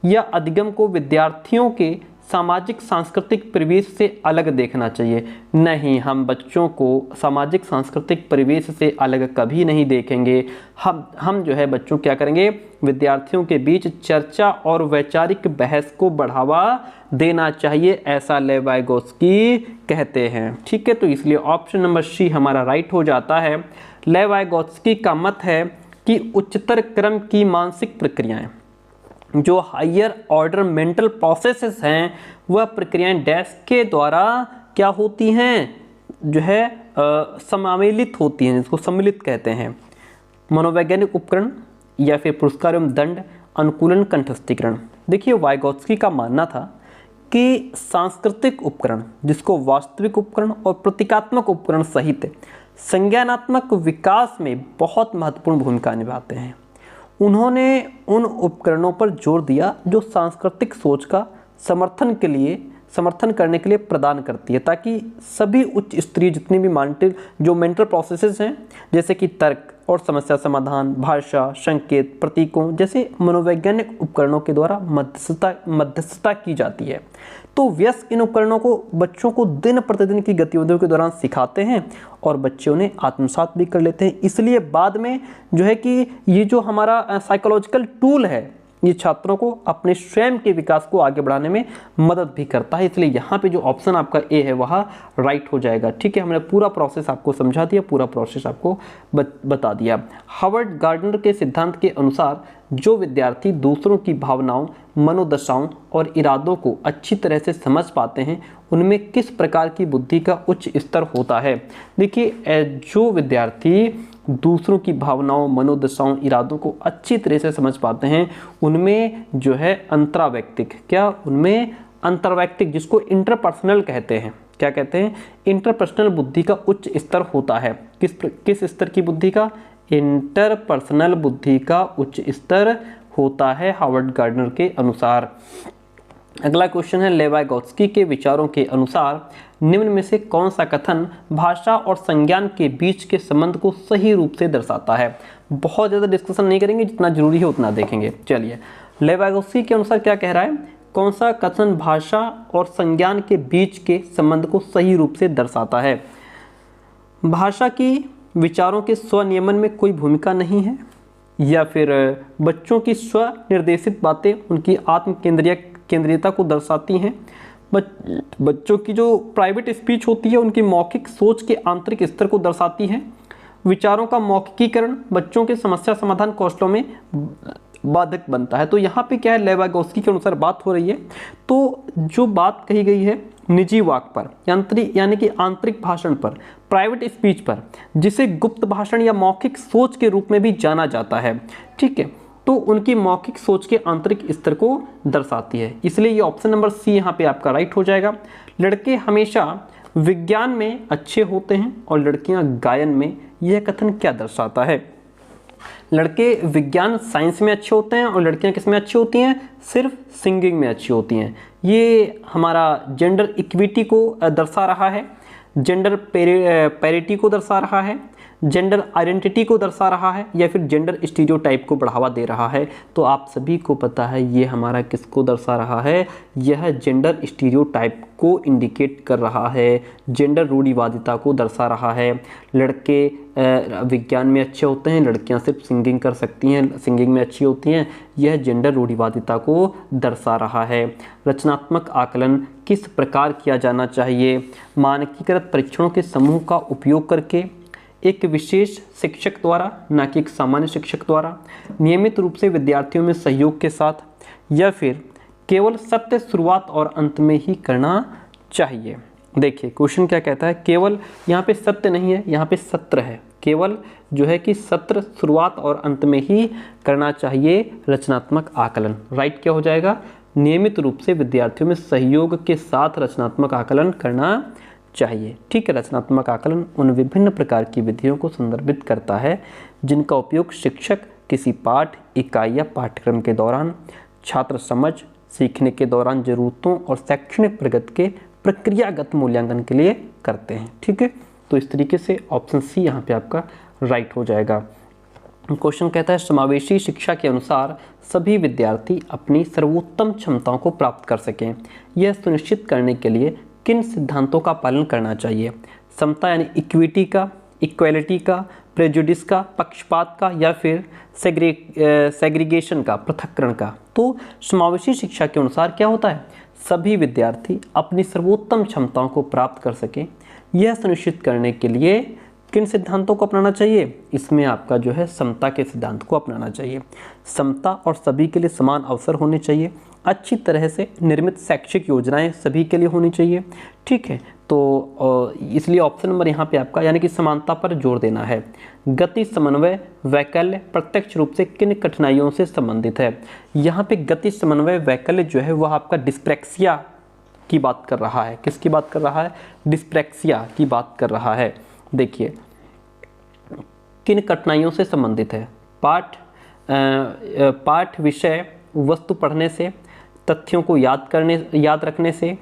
Speaker 1: या अधिगम को विद्यार्थियों के सामाजिक सांस्कृतिक परिवेश से अलग देखना चाहिए? नहीं, हम बच्चों को सामाजिक सांस्कृतिक परिवेश से अलग कभी नहीं देखेंगे। हम जो है बच्चों क्या करेंगे? विद्यार्थियों के बीच चर्चा और वैचारिक बहस को बढ़ावा देना चाहिए, ऐसा लेवागोत्स्की कहते हैं। ठीक है, तो इसलिए ऑप्शन नंबर सी हमारा राइट हो जाता है। लेवागोत्स्की का मत है कि उच्चतर क्रम की मानसिक प्रक्रियाएं जो हायर ऑर्डर मेंटल प्रोसेसेस हैं वह प्रक्रियाएं डैश के द्वारा क्या होती हैं, जो है सम्मिलित होती हैं, जिसको सम्मिलित कहते हैं। मनोवैज्ञानिक उपकरण या फिर पुरस्कार एवं दंड, अनुकूलन, कंठस्थीकरण। देखिए वाइगोत्स्की का मानना था कि सांस्कृतिक उपकरण, जिसको वास्तविक उपकरण और प्रतीकात्मक उपकरण सहित संज्ञानात्मक विकास में बहुत महत्वपूर्ण भूमिका निभाते हैं। उन्होंने उन उपकरणों पर जोर दिया जो सांस्कृतिक सोच का समर्थन करने के लिए प्रदान करती है, ताकि सभी उच्च स्तरीय जितनी भी मेंटल प्रोसेसेस हैं, जैसे कि तर्क और समस्या समाधान, भाषा, संकेत, प्रतीकों जैसे मनोवैज्ञानिक उपकरणों के द्वारा मध्यस्थता की जाती है। तो वयस्क इन उपकरणों को बच्चों को दिन प्रतिदिन की गतिविधियों के दौरान सिखाते हैं और बच्चे उन्हें आत्मसात भी कर लेते हैं। इसलिए बाद में जो है कि ये जो हमारा साइकोलॉजिकल टूल है, ये छात्रों को अपने स्वयं के विकास को आगे बढ़ाने में मदद भी करता है। इसलिए यहाँ पे जो ऑप्शन आपका ए है वह राइट हो जाएगा। ठीक है, हमने पूरा प्रोसेस आपको समझा दिया, पूरा प्रोसेस आपको बता दिया। हार्वर्ड गार्डनर के सिद्धांत के अनुसार जो विद्यार्थी दूसरों की भावनाओं, मनोदशाओं और इरादों को अच्छी तरह से समझ पाते हैं, उनमें किस प्रकार की बुद्धि का उच्च स्तर होता है। देखिए जो विद्यार्थी दूसरों की भावनाओं, मनोदशाओं, इरादों को अच्छी तरह से समझ पाते हैं, उनमें जो है अंतर्वैयक्तिक, जिसको इंटरपर्सनल कहते हैं, क्या कहते हैं, इंटरपर्सनल बुद्धि का उच्च स्तर होता है। किस स्तर की बुद्धि का? इंटरपर्सनल बुद्धि का उच्च स्तर होता है हार्वर्ड गार्डनर के अनुसार। अगला क्वेश्चन है, लेवाइगोत्स्की के विचारों के अनुसार निम्न में से कौन सा कथन भाषा और संज्ञान के बीच के संबंध को सही रूप से दर्शाता है। बहुत ज़्यादा डिस्कशन नहीं करेंगे, जितना जरूरी है उतना देखेंगे। चलिए, लेवाइगोत्स्की के अनुसार क्या कह रहा है, कौन सा कथन भाषा और संज्ञान के बीच के संबंध को सही रूप से दर्शाता है। भाषा की विचारों के स्वनियमन में कोई भूमिका नहीं है, या फिर बच्चों की स्वनिर्देशित बातें उनकी आत्म केंद्रीयता को दर्शाती हैं। बच्चों की जो प्राइवेट स्पीच होती है उनकी मौखिक सोच के आंतरिक स्तर को दर्शाती है। विचारों का मौखिकीकरण बच्चों के समस्या समाधान कौशलों में बाधक बनता है। तो यहाँ पे क्या है, लेवाइगोत्स्की के अनुसार बात हो रही है, तो जो बात कही गई है निजी वाक पर, यानी कि आंतरिक भाषण पर, प्राइवेट स्पीच पर, जिसे गुप्त भाषण या मौखिक सोच के रूप में भी जाना जाता है। ठीक है, तो उनकी मौखिक सोच के आंतरिक स्तर को दर्शाती है। इसलिए ये ऑप्शन नंबर सी यहाँ पे आपका राइट हो जाएगा। लड़के हमेशा विज्ञान में अच्छे होते हैं और लड़कियां गायन में, यह कथन क्या दर्शाता है। लड़के विज्ञान साइंस में अच्छे होते हैं और लड़कियां किस में अच्छी होती हैं, सिर्फ सिंगिंग में अच्छी होती हैं। ये हमारा जेंडर इक्विटी को दर्शा रहा है, जेंडर पैरिटी को दर्शा रहा है, जेंडर आइडेंटिटी को दर्शा रहा है, या फिर जेंडर स्टीरियोटाइप को बढ़ावा दे रहा है। तो आप सभी को पता है ये हमारा किसको दर्शा रहा है, यह जेंडर स्टीरियोटाइप को इंडिकेट कर रहा है, जेंडर रूढ़िवादिता को दर्शा रहा है। लड़के विज्ञान में अच्छे होते हैं, लड़कियां सिर्फ सिंगिंग कर सकती हैं, सिंगिंग में अच्छी होती हैं, यह जेंडर रूढ़िवादिता को दर्शा रहा है। रचनात्मक आकलन किस प्रकार किया जाना चाहिए, मानकीकृत परीक्षणों के समूह का उपयोग करके, एक विशेष शिक्षक द्वारा, ना कि एक सामान्य शिक्षक द्वारा, नियमित रूप से विद्यार्थियों में सहयोग के साथ, या फिर केवल सत्य शुरुआत और अंत में ही करना चाहिए। देखिए क्वेश्चन क्या कहता है, केवल यहाँ पे सत्य नहीं है, यहाँ पे सत्र है। केवल जो है कि सत्र शुरुआत और अंत में ही करना चाहिए रचनात्मक आकलन। राइट क्या हो जाएगा, नियमित रूप से विद्यार्थियों में सहयोग के साथ रचनात्मक आकलन करना चाहिए। ठीक है, रचनात्मक आकलन उन विभिन्न प्रकार की विधियों को संदर्भित करता है जिनका उपयोग शिक्षक किसी पाठ, इकाई या पाठ्यक्रम के दौरान छात्र समझ सीखने के दौरान जरूरतों और शैक्षणिक प्रगति के प्रक्रियागत मूल्यांकन के लिए करते हैं। ठीक है, तो इस तरीके से ऑप्शन सी यहाँ पे आपका राइट हो जाएगा। क्वेश्चन कहता है, समावेशी शिक्षा के अनुसार सभी विद्यार्थी अपनी सर्वोत्तम क्षमताओं को प्राप्त कर सकें, यह सुनिश्चित करने के लिए किन सिद्धांतों का पालन करना चाहिए। समता यानी इक्वालिटी का, प्रेजुडिस का, पक्षपात का, या फिर सेग्रीगेशन का, पृथक्करण का। तो समावेशी शिक्षा के अनुसार क्या होता है, सभी विद्यार्थी अपनी सर्वोत्तम क्षमताओं को प्राप्त कर सकें, यह सुनिश्चित करने के लिए किन सिद्धांतों को अपनाना चाहिए? इसमें आपका जो है समता के सिद्धांत को अपनाना चाहिए। समता और सभी के लिए समान अवसर होने चाहिए। अच्छी तरह से निर्मित शैक्षिक योजनाएं सभी के लिए होनी चाहिए। ठीक है, तो इसलिए ऑप्शन नंबर यहाँ पे आपका यानी कि समानता पर जोर देना है। गति, समन्वय, वैकल्य प्रत्यक्ष रूप से किन कठिनाइयों से संबंधित है? यहाँ पे गति, समन्वय, वैकल्य जो है वह आपका डिस्प्रैक्सिया की बात कर रहा है। किसकी बात कर रहा है? डिस्प्रैक्सिया की बात कर रहा है। देखिए किन कठिनाइयों से संबंधित है? पाठ विषय वस्तु पढ़ने से, तथ्यों को याद रखने से,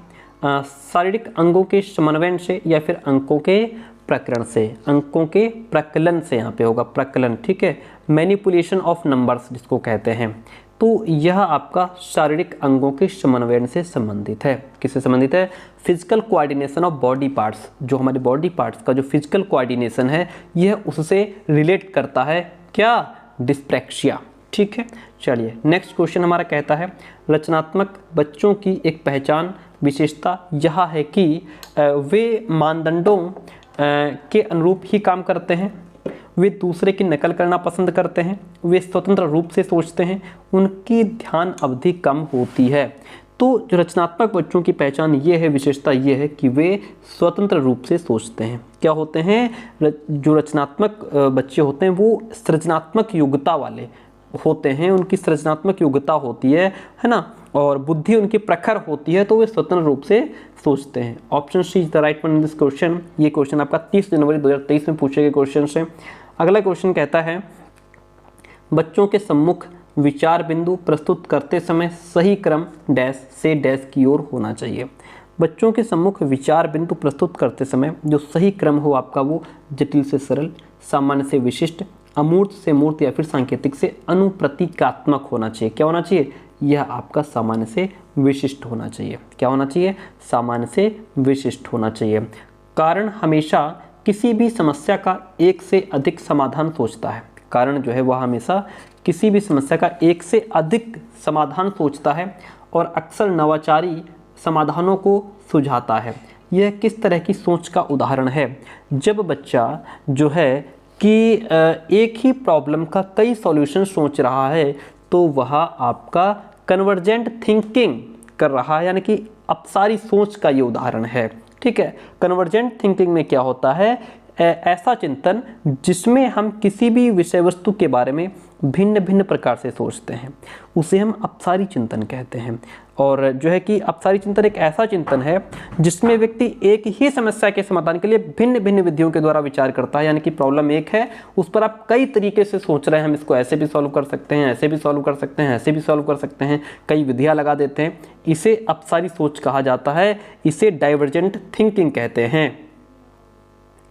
Speaker 1: शारीरिक अंगों के समन्वय से, या फिर अंकों के प्रकरण से। अंकों के प्रकलन से यहाँ पे होगा, प्रकलन। ठीक है, मैनिपुलेशन ऑफ नंबर्स जिसको कहते हैं। तो यह आपका शारीरिक अंगों के समन्वय से संबंधित है। किससे संबंधित है? Physical coordination of body parts. जो हमारे बॉडी पार्ट्स का जो फिजिकल कोऑर्डिनेशन है यह उससे रिलेट करता है। क्या? डिस्प्रैक्सिया। ठीक है, चलिए नेक्स्ट क्वेश्चन हमारा कहता है रचनात्मक बच्चों की एक पहचान विशेषता यह है कि वे मानदंडों के अनुरूप ही काम करते हैं, वे दूसरे की नकल करना पसंद करते हैं, वे स्वतंत्र रूप से सोचते हैं, उनकी ध्यान अवधि कम होती है। तो जो रचनात्मक बच्चों की पहचान ये है, विशेषता ये है कि वे स्वतंत्र रूप से सोचते हैं। क्या होते हैं? जो रचनात्मक बच्चे होते हैं वो सृजनात्मक योग्यता वाले होते हैं, उनकी सृजनात्मक योग्यता होती है ना, और बुद्धि उनकी प्रखर होती है, तो वे स्वतंत्र रूप से सोचते हैं। Option C is the right one in this question. ये क्वेश्चन आपका 30 जनवरी 2023 में पूछे गए क्वेश्चन से। अगला क्वेश्चन कहता है बच्चों के सम्मुख विचार बिंदु प्रस्तुत करते समय सही क्रम डैश से डैश की ओर होना चाहिए। बच्चों के सम्मुख विचार बिंदु प्रस्तुत करते समय जो सही क्रम हो आपका वो जटिल से सरल, सामान्य से विशिष्ट, अमूर्त से मूर्त, या फिर सांकेतिक से अनुप्रतीकात्मक होना चाहिए। क्या होना चाहिए? यह आपका सामान्य से विशिष्ट होना चाहिए। क्या होना चाहिए? सामान्य से विशिष्ट होना चाहिए। कारण हमेशा किसी भी समस्या का एक से अधिक समाधान सोचता है। कारण जो है वह हमेशा किसी भी समस्या का एक से अधिक समाधान सोचता है और अक्सर नवाचारी समाधानों को सुझाता है। यह किस तरह की सोच का उदाहरण है? जब बच्चा जो है कि एक ही प्रॉब्लम का कई सॉल्यूशन सोच रहा है तो वह आपका कन्वर्जेंट थिंकिंग कर रहा है, यानी कि अपसारी सोच का ये उदाहरण है। ठीक है, कन्वर्जेंट थिंकिंग में क्या होता है? ऐसा चिंतन जिसमें हम किसी भी विषय वस्तु के बारे में भिन्न भिन्न प्रकार से सोचते हैं, उसे हम अपसारी चिंतन कहते हैं। और जो है कि अपसारी चिंतन एक ऐसा चिंतन है जिसमें व्यक्ति एक ही समस्या के समाधान के लिए भिन्न भिन्न विधियों के द्वारा विचार करता है। यानी कि प्रॉब्लम एक है, उस पर आप कई तरीके से सोच रहे हैं, हम इसको ऐसे भी सॉल्व कर सकते हैं, ऐसे भी सॉल्व कर सकते हैं, ऐसे भी सॉल्व कर सकते हैं, कई विधियाँ लगा देते हैं। इसे अपसारी सोच कहा जाता है, इसे डाइवर्जेंट थिंकिंग कहते हैं।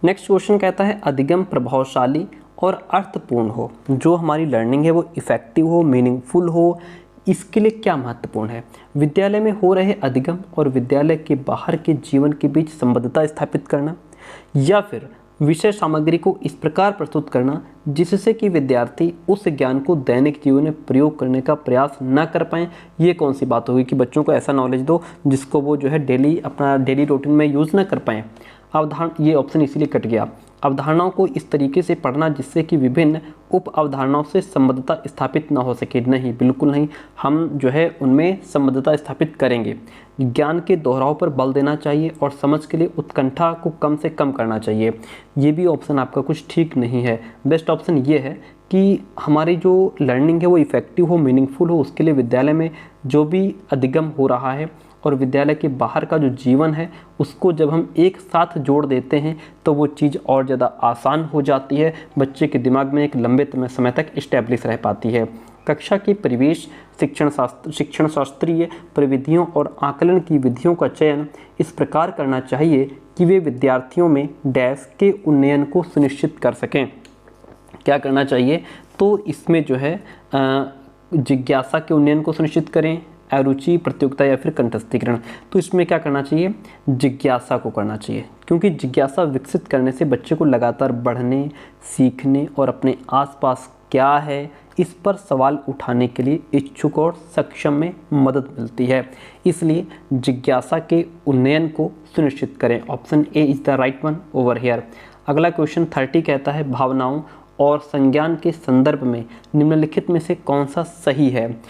Speaker 1: नेक्स्ट क्वेश्चन कहता है अधिगम प्रभावशाली और अर्थपूर्ण हो। जो हमारी लर्निंग है वो इफेक्टिव हो, मीनिंगफुल हो, इसके लिए क्या महत्वपूर्ण है? विद्यालय में हो रहे अधिगम और विद्यालय के बाहर के जीवन के बीच संबद्धता स्थापित करना, या फिर विषय सामग्री को इस प्रकार प्रस्तुत करना जिससे कि विद्यार्थी उस ज्ञान को दैनिक जीवन में प्रयोग करने का प्रयास न कर पाएँ। ये कौन सी बात होगी कि बच्चों को ऐसा नॉलेज दो जिसको वो जो है डेली अपना डेली रूटीन में यूज़ न कर पाएँ। अवधारणा, ये ऑप्शन इसीलिए कट गया। अवधारणाओं को इस तरीके से पढ़ना जिससे कि विभिन्न उप अवधारणाओं से संबद्धता स्थापित ना हो सके। नहीं, बिल्कुल नहीं, हम जो है उनमें संबद्धता स्थापित करेंगे। ज्ञान के दोहराव पर बल देना चाहिए और समझ के लिए उत्कंठा को कम से कम करना चाहिए। ये भी ऑप्शन आपका कुछ ठीक नहीं है। बेस्ट ऑप्शन ये है कि हमारी जो लर्निंग है वो इफेक्टिव हो, मीनिंगफुल हो, उसके लिए विद्यालय में जो भी अधिगम हो रहा है और विद्यालय के बाहर का जो जीवन है उसको जब हम एक साथ जोड़ देते हैं तो वो चीज़ और ज़्यादा आसान हो जाती है, बच्चे के दिमाग में एक लंबे समय तक इस्टेब्लिश रह पाती है। कक्षा के परिवेश, शिक्षण शास्त्रीय प्रविधियों और आकलन की विधियों का चयन इस प्रकार करना चाहिए कि वे विद्यार्थियों में डैश के उन्नयन को सुनिश्चित कर सकें। क्या करना चाहिए? तो इसमें जो है जिज्ञासा के उन्नयन को सुनिश्चित करें, अरुचि, प्रतियोगिता या फिर कंठस्थीकरण। तो इसमें क्या करना चाहिए? जिज्ञासा को करना चाहिए, क्योंकि जिज्ञासा विकसित करने से बच्चे को लगातार बढ़ने, सीखने और अपने आसपास क्या है इस पर सवाल उठाने के लिए इच्छुक और सक्षम में मदद मिलती है। इसलिए जिज्ञासा के उन्नयन को सुनिश्चित करें। Option A is the right one over here. अगला क्वेश्चन 30 कहता है भावनाओं और संज्ञान के संदर्भ में निम्नलिखित में से कौन सा सही है।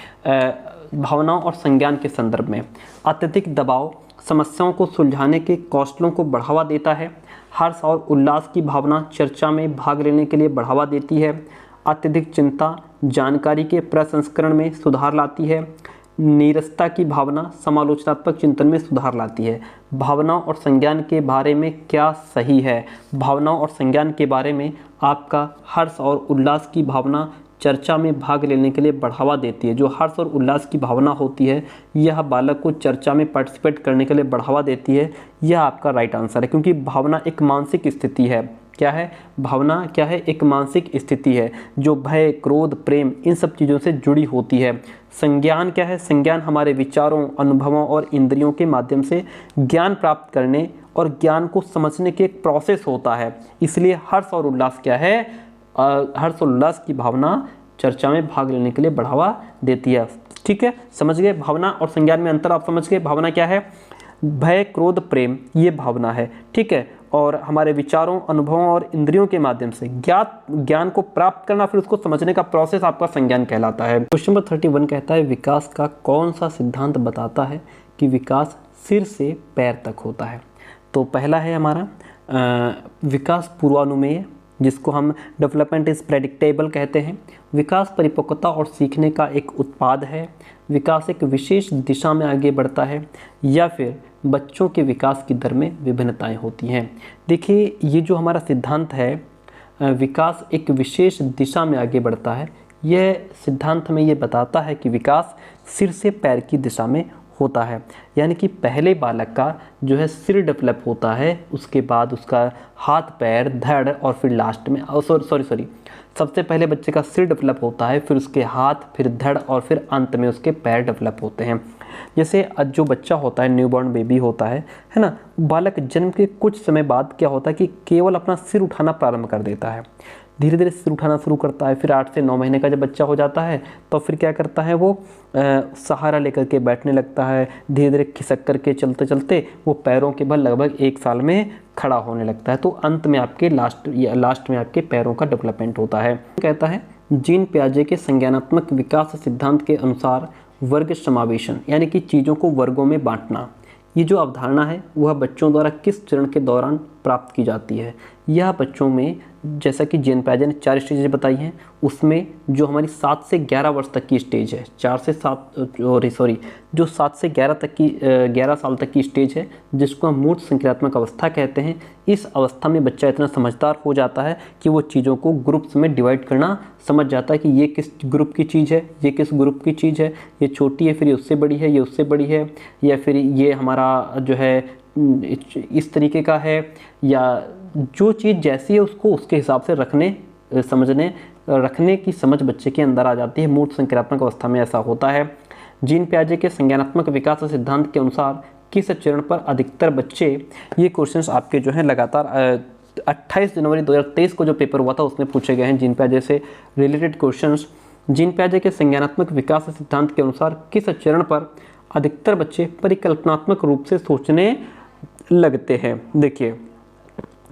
Speaker 1: भावनाओं और संज्ञान के संदर्भ में अत्यधिक दबाव समस्याओं को सुलझाने के कौशलों को बढ़ावा देता है। हर्ष और उल्लास की भावना चर्चा में भाग लेने के लिए बढ़ावा देती है। अत्यधिक चिंता जानकारी के प्रसंस्करण में सुधार लाती है। नीरसता की भावना समालोचनात्मक चिंतन में सुधार लाती है। भावनाओं और संज्ञान के बारे में क्या सही है। भावनाओं और संज्ञान के बारे में आपका हर्ष और उल्लास की भावना चर्चा में भाग लेने के लिए बढ़ावा देती है। जो हर्ष और उल्लास की भावना होती है यह बालक को चर्चा में पार्टिसिपेट करने के लिए बढ़ावा देती है। यह आपका राइट आंसर है, क्योंकि भावना एक मानसिक स्थिति है। क्या है भावना? क्या है? एक मानसिक स्थिति है जो भय, क्रोध, प्रेम इन सब चीज़ों से जुड़ी होती है। संज्ञान क्या है? संज्ञान हमारे विचारों, अनुभवों और इंद्रियों के माध्यम से ज्ञान प्राप्त करने और ज्ञान को समझने की एक प्रोसेस होता है। इसलिए हर्ष और उल्लास क्या है? हर्ष और उल्लास की भावना चर्चा में भाग लेने के लिए बढ़ावा देती है। ठीक है, समझ गए? भावना और संज्ञान में अंतर आप समझ गए। भावना क्या है? भय, क्रोध, प्रेम ये भावना है। ठीक है, और हमारे विचारों, अनुभवों और इंद्रियों के माध्यम से ज्ञान को प्राप्त करना, फिर उसको समझने का प्रोसेस आपका संज्ञान कहलाता है। क्वेश्चन नंबर 31 कहता है विकास का कौन सा सिद्धांत बताता है कि विकास सिर से पैर तक होता है। तो पहला है हमारा विकास पूर्वानुमेय, जिसको हम डेवलपमेंट इज प्रेडिक्टेबल कहते हैं। विकास परिपक्वता और सीखने का एक उत्पाद है। विकास एक विशेष दिशा में आगे बढ़ता है, या फिर बच्चों के विकास की दर में विभिन्नताएं होती हैं। देखिए, ये जो हमारा सिद्धांत है विकास एक विशेष दिशा में आगे बढ़ता है, यह सिद्धांत हमें ये बताता है कि विकास सिर से पैर की दिशा में होता है। यानी कि पहले बालक का जो है सिर डेवलप होता है, उसके बाद उसका हाथ, पैर, धड़ और फिर लास्ट में सबसे पहले बच्चे का सिर डेवलप होता है, फिर उसके हाथ, फिर धड़ और फिर अंत में उसके पैर डेवलप होते हैं। जैसे जो बच्चा होता है, न्यूबॉर्न बेबी होता है ना, बालक जन्म के कुछ समय बाद क्या होता है कि केवल अपना सिर उठाना प्रारंभ कर देता है। धीरे धीरे सिर उठाना शुरू करता है। फिर 8 से 9 महीने का जब बच्चा हो जाता है तो फिर क्या करता है, वो सहारा लेकर के बैठने लगता है। धीरे धीरे खिसक करके चलते चलते वो पैरों के बल लगभग 1 साल में खड़ा होने लगता है। तो अंत में आपके लास्ट में आपके पैरों का डेवलपमेंट होता है। कहता है जीन पियाजे के संज्ञानात्मक विकास सिद्धांत के अनुसार वर्ग समावेशन, यानी कि चीज़ों को वर्गों में बांटना, ये जो अवधारणा है वह बच्चों द्वारा किस चरण के दौरान प्राप्त की जाती है। यह बच्चों में, जैसा कि जीन पियाजे ने 4 स्टेजेस बताई हैं, उसमें जो हमारी 7 से 11 वर्ष तक की स्टेज है, जो 7 से 11 साल तक की स्टेज है, जिसको हम मूर्त संक्रियात्मक अवस्था कहते हैं। इस अवस्था में बच्चा इतना समझदार हो जाता है कि वो चीज़ों को ग्रुप्स में डिवाइड करना समझ जाता है कि ये किस ग्रुप की चीज़ है, ये किस ग्रुप की चीज़ है, ये छोटी है, फिर ये उससे बड़ी है, ये उससे बड़ी है, या फिर ये हमारा जो है इस तरीके का है, या जो चीज़ जैसी है उसको उसके हिसाब से रखने की समझ बच्चे के अंदर आ जाती है। मूर्त संक्रियात्मक अवस्था में ऐसा होता है। जीन पियाजे के संज्ञानात्मक विकास सिद्धांत के अनुसार किस चरण पर अधिकतर बच्चे, ये क्वेश्चंस आपके जो हैं लगातार 28 जनवरी 2023 को जो पेपर हुआ था उसमें पूछे गए हैं जीन पियाजे से रिलेटेड क्वेश्चंस। जीन पियाजे के संज्ञानात्मक विकास सिद्धांत के अनुसार किस चरण पर अधिकतर बच्चे परिकल्पनात्मक रूप से सोचने लगते हैं। देखिए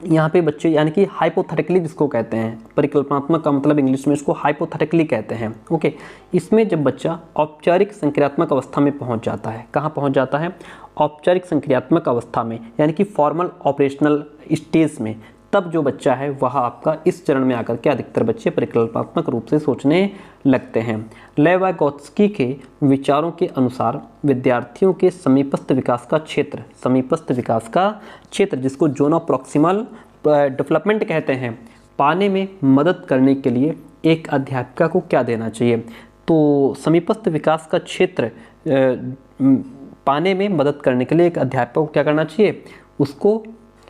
Speaker 1: यहाँ पे बच्चे, यानी कि हाइपोथेटिकली जिसको कहते हैं, परिकल्पनात्मक का मतलब इंग्लिश में इसको हाइपोथेटिकली कहते हैं। ओके, इसमें जब बच्चा औपचारिक संक्रियात्मक अवस्था में पहुंच जाता है, कहाँ पहुंच जाता है? औपचारिक संक्रियात्मक अवस्था में, यानी कि फॉर्मल ऑपरेशनल स्टेज में, तब जो बच्चा है वह आपका इस चरण में आकर के अधिकतर बच्चे परिकल्पनात्मक रूप से सोचने लगते हैं। लेवागोत्स्की के विचारों के अनुसार विद्यार्थियों के समीपस्थ विकास का क्षेत्र जिसको जोन ऑफ प्रॉक्सिमल डेवलपमेंट कहते हैं, पाने में मदद करने के लिए एक अध्यापिका को क्या देना चाहिए? तो समीपस्थ विकास का क्षेत्र पाने में मदद करने के लिए एक अध्यापक को क्या करना चाहिए? उसको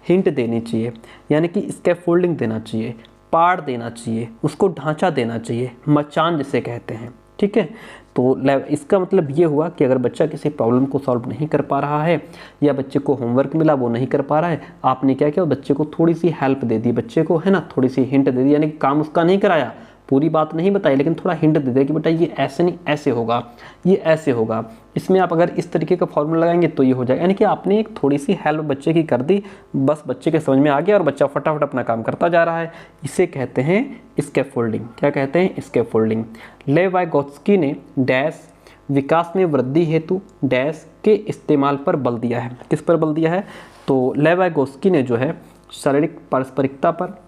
Speaker 1: हिंट देनी चाहिए, यानी कि स्कैफोल्डिंग देना चाहिए, पाड़ देना चाहिए, उसको ढांचा देना चाहिए, मचान जिसे कहते हैं। ठीक है, तो इसका मतलब ये हुआ कि अगर बच्चा किसी प्रॉब्लम को सॉल्व नहीं कर पा रहा है, या बच्चे को होमवर्क मिला वो नहीं कर पा रहा है, आपने क्या किया? बच्चे को थोड़ी सी हेल्प दे दी, बच्चे को है ना थोड़ी सी हिंट दे दी, यानी काम उसका नहीं कराया, पूरी बात नहीं बताई लेकिन थोड़ा हिंट दे दिया कि बेटा ये ऐसे नहीं ऐसे होगा, ये ऐसे होगा, इसमें आप अगर इस तरीके का फॉर्मूला लगाएंगे तो ये हो जाएगा। यानी कि आपने एक थोड़ी सी हेल्प बच्चे की कर दी, बस बच्चे के समझ में आ गया और बच्चा फटाफट अपना काम करता जा रहा है। इसे कहते हैं स्कैफोल्डिंग। क्या कहते हैं? स्कैफोल्डिंग। लेव वाइगोत्स्की ने डैश विकास में वृद्धि हेतु डैश के इस्तेमाल पर बल दिया है। किस पर बल दिया है? तो लेव वाइगोत्स्की ने जो है शारीरिक पारस्परिकता पर,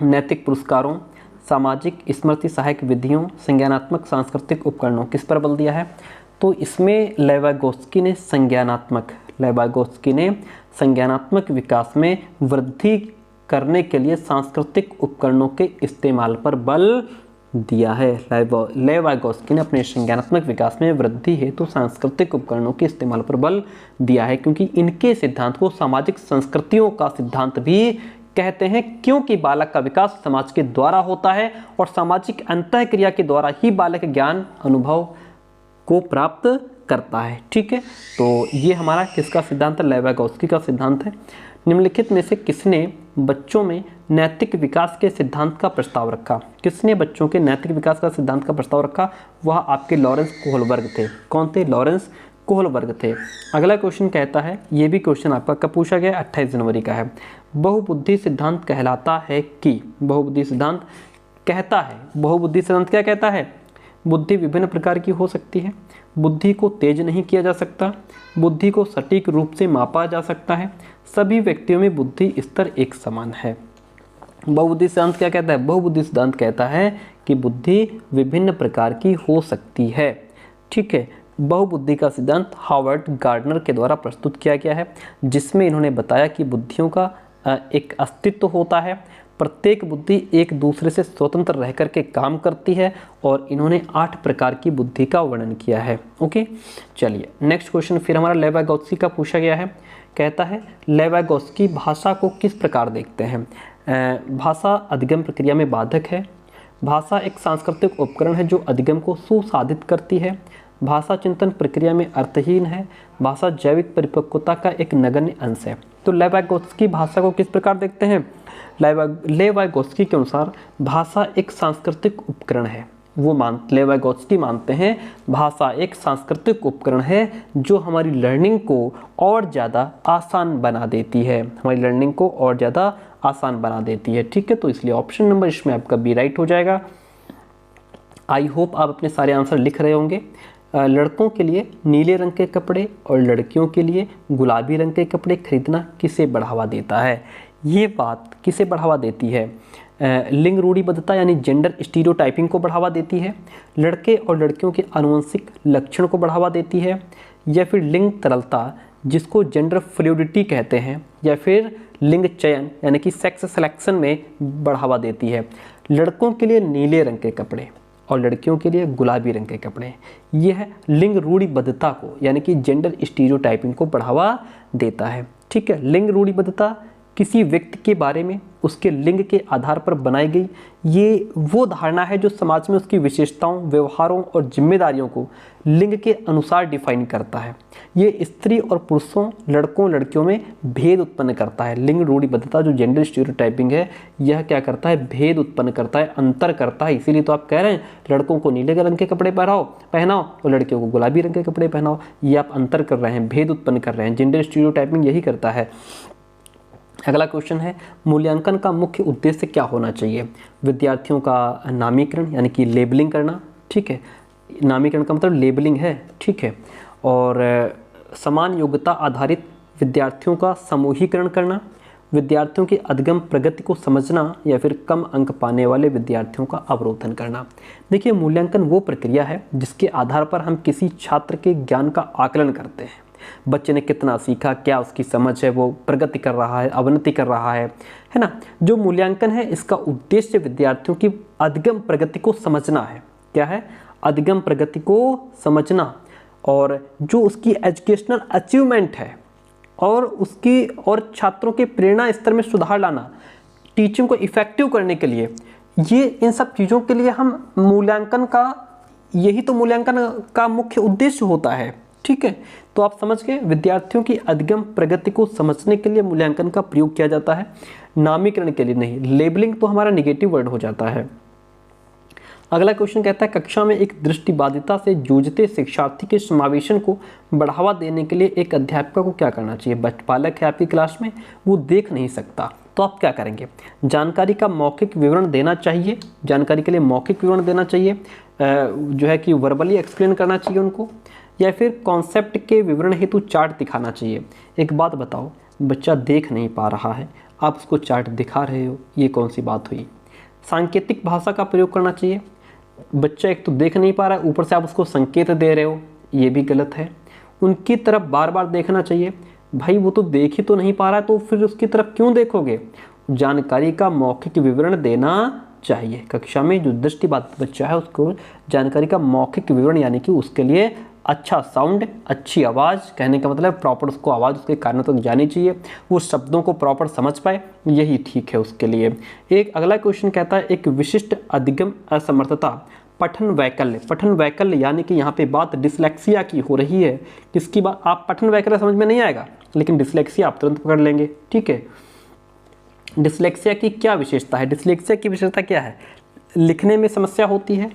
Speaker 1: नैतिक पुरस्कारों, सामाजिक स्मृति सहायक विधियों, संज्ञानात्मक सांस्कृतिक उपकरणों, किस पर बल दिया है? तो इसमें लेव वाइगोत्स्की ने संज्ञानात्मक विकास में वृद्धि करने के लिए सांस्कृतिक उपकरणों के इस्तेमाल पर बल दिया है। लेव वाइगोत्स्की ने अपने संज्ञानात्मक विकास में वृद्धि हेतु सांस्कृतिक उपकरणों के इस्तेमाल पर बल दिया है, क्योंकि इनके सिद्धांत को सामाजिक संस्कृतियों का सिद्धांत भी कहते हैं, क्योंकि बालक का विकास समाज के द्वारा होता है और सामाजिक अंतःक्रिया के द्वारा ही बालक ज्ञान अनुभव को प्राप्त करता है। ठीक है, तो ये हमारा किसका सिद्धांत है? लेव वाइगोत्स्की का सिद्धांत है। निम्नलिखित में से किसने बच्चों में नैतिक विकास के सिद्धांत का प्रस्ताव रखा? किसने बच्चों के नैतिक विकास का सिद्धांत का प्रस्ताव रखा? वह आपके लॉरेंस कोहलबर्ग थे। कौन थे? लॉरेंस कोहलबर्ग थे। अगला क्वेश्चन कहता है, ये भी क्वेश्चन आपका कब पूछा गया? 28 जनवरी का है। बहुबुद्धि सिद्धांत कहलाता है कि, बहुबुद्धि सिद्धांत कहता है, बहुबुद्धि सिद्धांत क्या कहता है? बुद्धि विभिन्न प्रकार की हो सकती है, बुद्धि को तेज नहीं किया जा सकता, बुद्धि को सटीक रूप से मापा जा सकता है, सभी व्यक्तियों में बुद्धि स्तर एक समान है। बहुबुद्धि सिद्धांत क्या कहता है? बहुबुद्धि सिद्धांत कहता है कि बुद्धि विभिन्न प्रकार की हो सकती है। ठीक है, बहुबुद्धि का सिद्धांत हार्वर्ड गार्डनर के द्वारा प्रस्तुत किया गया है, जिसमें इन्होंने बताया कि बुद्धियों का एक अस्तित्व होता है, प्रत्येक बुद्धि एक दूसरे से स्वतंत्र रह करके काम करती है, और इन्होंने 8 प्रकार की बुद्धि का वर्णन किया है। ओके, चलिए नेक्स्ट क्वेश्चन फिर हमारा लेव वाइगोत्स्की का पूछा गया है। कहता है, लेव वाइगोत्स्की भाषा को किस प्रकार देखते हैं? भाषा अधिगम प्रक्रिया में बाधक है, भाषा एक सांस्कृतिक उपकरण है जो अधिगम को सुसाधित करती है, भाषा चिंतन प्रक्रिया में अर्थहीन है, भाषा जैविक परिपक्वता का एक नगण्य अंश है। तो लेव वाइगोत्स्की भाषा को किस प्रकार देखते हैं? लेव वाइगोत्स्की के अनुसार भाषा एक सांस्कृतिक उपकरण है। लेव वाइगोत्स्की मानते हैं भाषा एक सांस्कृतिक उपकरण है जो हमारी लर्निंग को और ज़्यादा आसान बना देती है, हमारी लर्निंग को और ज़्यादा आसान बना देती है। ठीक है, तो इसलिए ऑप्शन नंबर इसमें आपका बी राइट हो जाएगा। आई होप आप अपने सारे आंसर लिख रहे होंगे। लड़कों के लिए नीले रंग के कपड़े और लड़कियों के लिए गुलाबी रंग के कपड़े खरीदना किसे बढ़ावा देता है? ये बात किसे बढ़ावा देती है? लिंग रूढ़िबद्धता यानी जेंडर स्टीरियोटाइपिंग को बढ़ावा देती है, लड़के और लड़कियों के आनुवंशिक लक्षण को बढ़ावा देती है, या फिर लिंग तरलता जिसको जेंडर फ्लूइडिटी कहते हैं, या फिर लिंग चयन यानी कि सेक्स सिलेक्शन में बढ़ावा देती है। लड़कों के लिए नीले रंग के कपड़े और लड़कियों के लिए गुलाबी रंग के कपड़े, यह लिंग रूढ़िबद्धता को यानी कि जेंडर स्टीरियोटाइपिंग को बढ़ावा देता है। ठीक है, लिंग रूढ़िबद्धता किसी व्यक्ति के बारे में उसके लिंग के आधार पर बनाई गई ये वो धारणा है जो समाज में उसकी विशेषताओं, व्यवहारों और जिम्मेदारियों को लिंग के अनुसार डिफाइन करता है। ये स्त्री और पुरुषों, लड़कों लड़कियों में भेद उत्पन्न करता है। लिंग रूढ़िबद्धता जो जेंडर स्टीरियोटाइपिंग है, यह क्या करता है? भेद उत्पन्न करता है, अंतर करता है। इसीलिए तो आप कह रहे हैं लड़कों को नीले रंग के कपड़े पहनाओ और लड़कियों को गुलाबी रंग के कपड़े पहनाओ। ये आप अंतर कर रहे हैं, भेद उत्पन्न कर रहे हैं। जेंडर स्टीरियोटाइपिंग यही करता है। अगला क्वेश्चन है, मूल्यांकन का मुख्य उद्देश्य क्या होना चाहिए? विद्यार्थियों का नामीकरण यानी कि लेबलिंग करना। ठीक है, नामीकरण का मतलब लेबलिंग है। ठीक है, और समान योग्यता आधारित विद्यार्थियों का समूहीकरण करना, विद्यार्थियों की अधिगम प्रगति को समझना, या फिर कम अंक पाने वाले विद्यार्थियों का अवरोधन करना। देखिए, मूल्यांकन वो प्रक्रिया है जिसके आधार पर हम किसी छात्र के ज्ञान का आकलन करते हैं। बच्चे ने कितना सीखा, क्या उसकी समझ है, वो प्रगति कर रहा है, अवनति कर रहा है ना। जो मूल्यांकन है इसका उद्देश्य विद्यार्थियों की अधिगम प्रगति को समझना है। क्या है? अधिगम प्रगति को समझना, और जो उसकी एजुकेशनल अचीवमेंट है और उसकी और छात्रों के प्रेरणा स्तर में सुधार लाना, टीचिंग को इफेक्टिव करने के लिए, ये इन सब चीज़ों के लिए हम मूल्यांकन का, यही तो मूल्यांकन का मुख्य उद्देश्य होता है। ठीक है, तो आप समझ गए, विद्यार्थियों की अधिगम प्रगति को समझने के लिए मूल्यांकन का प्रयोग किया जाता है, नामीकरण के लिए नहीं। लेबलिंग तो हमारा निगेटिव वर्ड हो जाता है। अगला क्वेश्चन कहता है कक्षा में एक दृष्टिबाधिता से जूझते शिक्षार्थी के समावेशन को बढ़ावा देने के लिए एक अध्यापिका को क्या करना चाहिए। बालक है आपकी क्लास में, वो देख नहीं सकता, तो आप क्या करेंगे। जानकारी का मौखिक विवरण देना चाहिए, जानकारी के लिए मौखिक विवरण देना चाहिए, जो है कि वर्बली एक्सप्लेन करना चाहिए उनको, या फिर कॉन्सेप्ट के विवरण हेतु चार्ट दिखाना चाहिए। एक बात बताओ, बच्चा देख नहीं पा रहा है, आप उसको चार्ट दिखा रहे हो, ये कौन सी बात हुई। सांकेतिक भाषा का प्रयोग करना चाहिए। बच्चा एक तो देख नहीं पा रहा है, ऊपर से आप उसको संकेत दे रहे हो, ये भी गलत है। उनकी तरफ बार बार देखना चाहिए। भाई वो तो देख ही तो नहीं पा रहा है, तो फिर उसकी तरफ क्यों देखोगे। जानकारी का मौखिक विवरण देना चाहिए। कक्षा में जो दृष्टिबाधित बच्चा है उसको जानकारी का मौखिक विवरण, यानी कि उसके लिए अच्छा साउंड, अच्छी आवाज़, कहने का मतलब प्रॉपर उसको आवाज़ उसके कानों तक जानी चाहिए, वो शब्दों को प्रॉपर समझ पाए, यही ठीक है उसके लिए। एक अगला क्वेश्चन कहता है एक विशिष्ट अधिगम असमर्थता पठन वैकल्य। पठन वैकल्य यानी कि यहाँ पे बात डिसलेक्सिया की हो रही है। किसकी बात, आप पठन वैकल्य समझ में नहीं आएगा, लेकिन डिसलेक्सिया आप तुरंत पकड़ लेंगे। ठीक है, डिसलेक्सिया की क्या विशेषता है। डिसलेक्सिया की विशेषता क्या है, लिखने में समस्या होती है,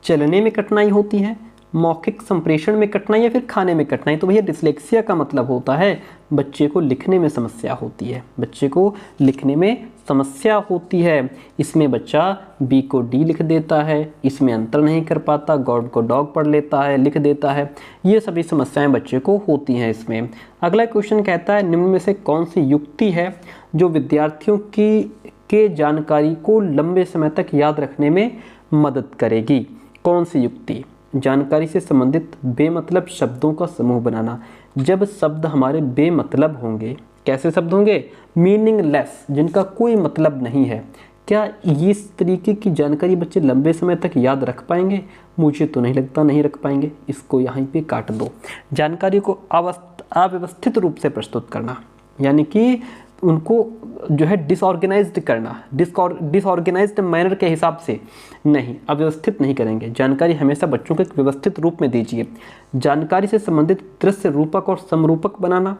Speaker 1: चलने में कठिनाई होती है, मौखिक संप्रेषण में कठिनाई या फिर खाने में कठिनाई। तो भैया डिसलेक्सिया का मतलब होता है बच्चे को लिखने में समस्या होती है, बच्चे को लिखने में समस्या होती है। इसमें बच्चा बी को डी लिख देता है, इसमें अंतर नहीं कर पाता, गॉड को डॉग पढ़ लेता है, लिख देता है, ये सभी समस्याएं बच्चे को होती हैं इसमें। अगला क्वेश्चन कहता है निम्न में से कौन सी युक्ति है जो विद्यार्थियों के जानकारी को लंबे समय तक याद रखने में मदद करेगी। कौन सी युक्ति, जानकारी से संबंधित बेमतलब शब्दों का समूह बनाना। जब शब्द हमारे बेमतलब होंगे, कैसे शब्द होंगे, मीनिंगलेस, जिनका कोई मतलब नहीं है, क्या इस तरीके की जानकारी बच्चे लंबे समय तक याद रख पाएंगे। मुझे तो नहीं लगता, नहीं रख पाएंगे। इसको यहाँ पे काट दो। जानकारी को अव्यवस्थित रूप से प्रस्तुत करना, यानी कि उनको जो है डिसऑर्गेनाइज्ड करना, डिसऑर्गेनाइज्ड मैनर के हिसाब से नहीं, अव्यवस्थित नहीं करेंगे। जानकारी हमेशा बच्चों को एक व्यवस्थित रूप में दीजिए। जानकारी से संबंधित दृश्य रूपक और समरूपक बनाना,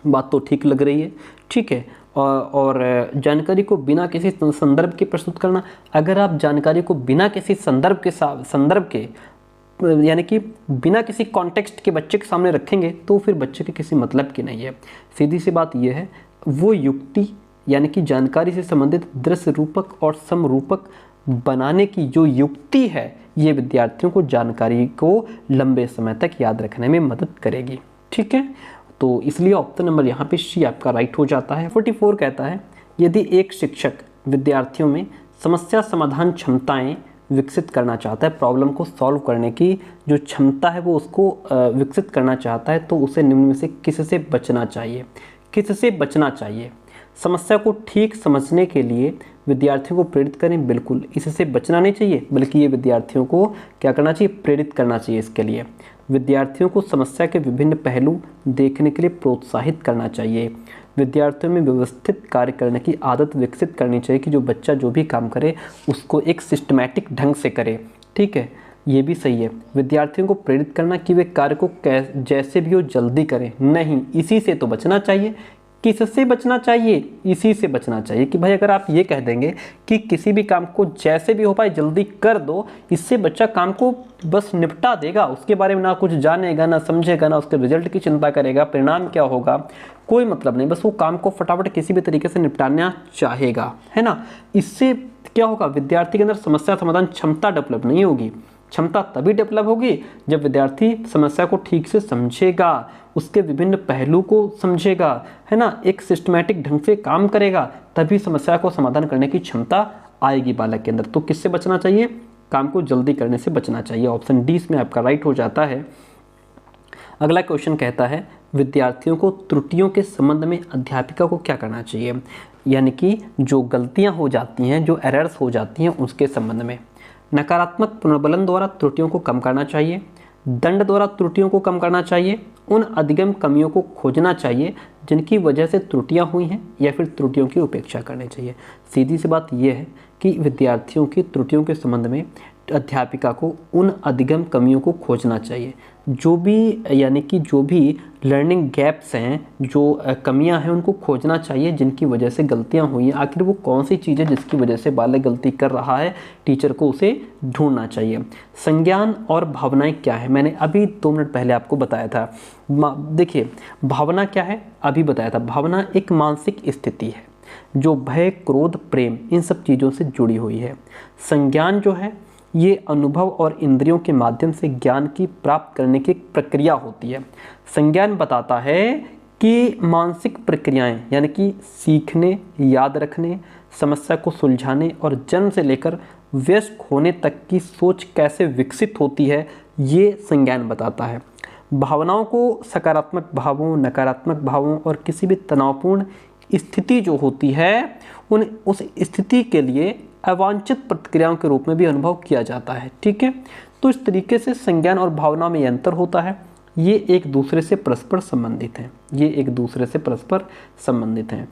Speaker 1: बात तो ठीक लग रही है, ठीक है। और जानकारी को बिना किसी संदर्भ के प्रस्तुत करना। अगर आप जानकारी को बिना किसी संदर्भ के यानी कि बिना किसी कॉन्टेक्स्ट के बच्चे के सामने रखेंगे तो फिर बच्चे के किसी मतलब की नहीं है। सीधी सी बात यह है, वो युक्ति यानी कि जानकारी से संबंधित दृश्य रूपक और समरूपक बनाने की जो युक्ति है, ये विद्यार्थियों को जानकारी को लंबे समय तक याद रखने में मदद करेगी। ठीक है, तो इसलिए ऑप्शन नंबर यहाँ पे सी आपका राइट हो जाता है। 44 कहता है यदि एक शिक्षक विद्यार्थियों में समस्या समाधान क्षमताएं विकसित करना चाहता है, प्रॉब्लम को सॉल्व करने की जो क्षमता है वो उसको विकसित करना चाहता है, तो उसे निम्न में से किससे बचना चाहिए। किससे बचना चाहिए, समस्या को ठीक समझने के लिए विद्यार्थियों को प्रेरित करें, बिल्कुल इससे बचना नहीं चाहिए, बल्कि ये विद्यार्थियों को क्या करना चाहिए, प्रेरित करना चाहिए। इसके लिए विद्यार्थियों को समस्या के विभिन्न पहलू देखने के लिए प्रोत्साहित करना चाहिए। विद्यार्थियों में व्यवस्थित कार्य करने की आदत विकसित करनी चाहिए कि जो बच्चा जो भी काम करे उसको एक सिस्टमैटिक ढंग से करे। ठीक है, ये भी सही है। विद्यार्थियों को प्रेरित करना कि वे कार्य को जैसे भी हो जल्दी करें, नहीं, इसी से तो बचना चाहिए। किससे बचना चाहिए, इसी से बचना चाहिए कि भाई अगर आप ये कह देंगे कि किसी भी काम को जैसे भी हो पाए जल्दी कर दो, इससे बच्चा काम को बस निपटा देगा, उसके बारे में ना कुछ जानेगा, ना समझेगा, ना उसके रिजल्ट की चिंता करेगा, परिणाम क्या होगा, कोई मतलब नहीं, बस वो काम को फटाफट किसी भी तरीके से निपटाना चाहेगा, है ना। इससे क्या होगा, विद्यार्थी के अंदर समस्या समाधान क्षमता डेवलप नहीं होगी। क्षमता तभी डेवलप होगी जब विद्यार्थी समस्या को ठीक से समझेगा, उसके विभिन्न पहलू को समझेगा, है ना, एक सिस्टमैटिक ढंग से काम करेगा, तभी समस्या को समाधान करने की क्षमता आएगी बालक के अंदर। तो किससे बचना चाहिए, काम को जल्दी करने से बचना चाहिए। ऑप्शन डी इसमें आपका राइट हो जाता है। अगला क्वेश्चन कहता है विद्यार्थियों को त्रुटियों के संबंध में अध्यापिका को क्या करना चाहिए, यानी कि जो गलतियां हो जाती हैं, जो एरर्स हो जाती हैं, उसके संबंध में। नकारात्मक पुनर्बलन द्वारा त्रुटियों को कम करना चाहिए, दंड द्वारा त्रुटियों को कम करना चाहिए, उन अधिगम कमियों को खोजना चाहिए जिनकी वजह से त्रुटियां हुई हैं, या फिर त्रुटियों की उपेक्षा करनी चाहिए। सीधी सी बात यह है कि विद्यार्थियों की त्रुटियों के संबंध में अध्यापिका को उन अधिगम कमियों को खोजना चाहिए, जो भी यानी कि जो भी लर्निंग गैप्स हैं, जो कमियां हैं, उनको खोजना चाहिए जिनकी वजह से गलतियां हुई हैं। आखिर वो कौन सी चीज़ है जिसकी वजह से बालक गलती कर रहा है, टीचर को उसे ढूंढना चाहिए। संज्ञान और भावनाएं क्या है, मैंने अभी 2 मिनट पहले आपको बताया था। देखिए भावना क्या है, अभी बताया था। भावना एक मानसिक स्थिति है जो भय, क्रोध, प्रेम इन सब चीज़ों से जुड़ी हुई है। संज्ञान जो है ये अनुभव और इंद्रियों के माध्यम से ज्ञान की प्राप्त करने की एक प्रक्रिया होती है। संज्ञान बताता है कि मानसिक प्रक्रियाएं यानी कि सीखने, याद रखने, समस्या को सुलझाने और जन्म से लेकर वयस्क होने तक की सोच कैसे विकसित होती है, ये संज्ञान बताता है। भावनाओं को सकारात्मक भावों, नकारात्मक भावों और किसी भी तनावपूर्ण स्थिति जो होती है उस स्थिति के लिए अवांछित प्रतिक्रियाओं के रूप में भी अनुभव किया जाता है। ठीक है, तो इस तरीके से संज्ञान और भावना में अंतर होता है। ये एक दूसरे से परस्पर संबंधित हैं, ये एक दूसरे से परस्पर संबंधित हैं।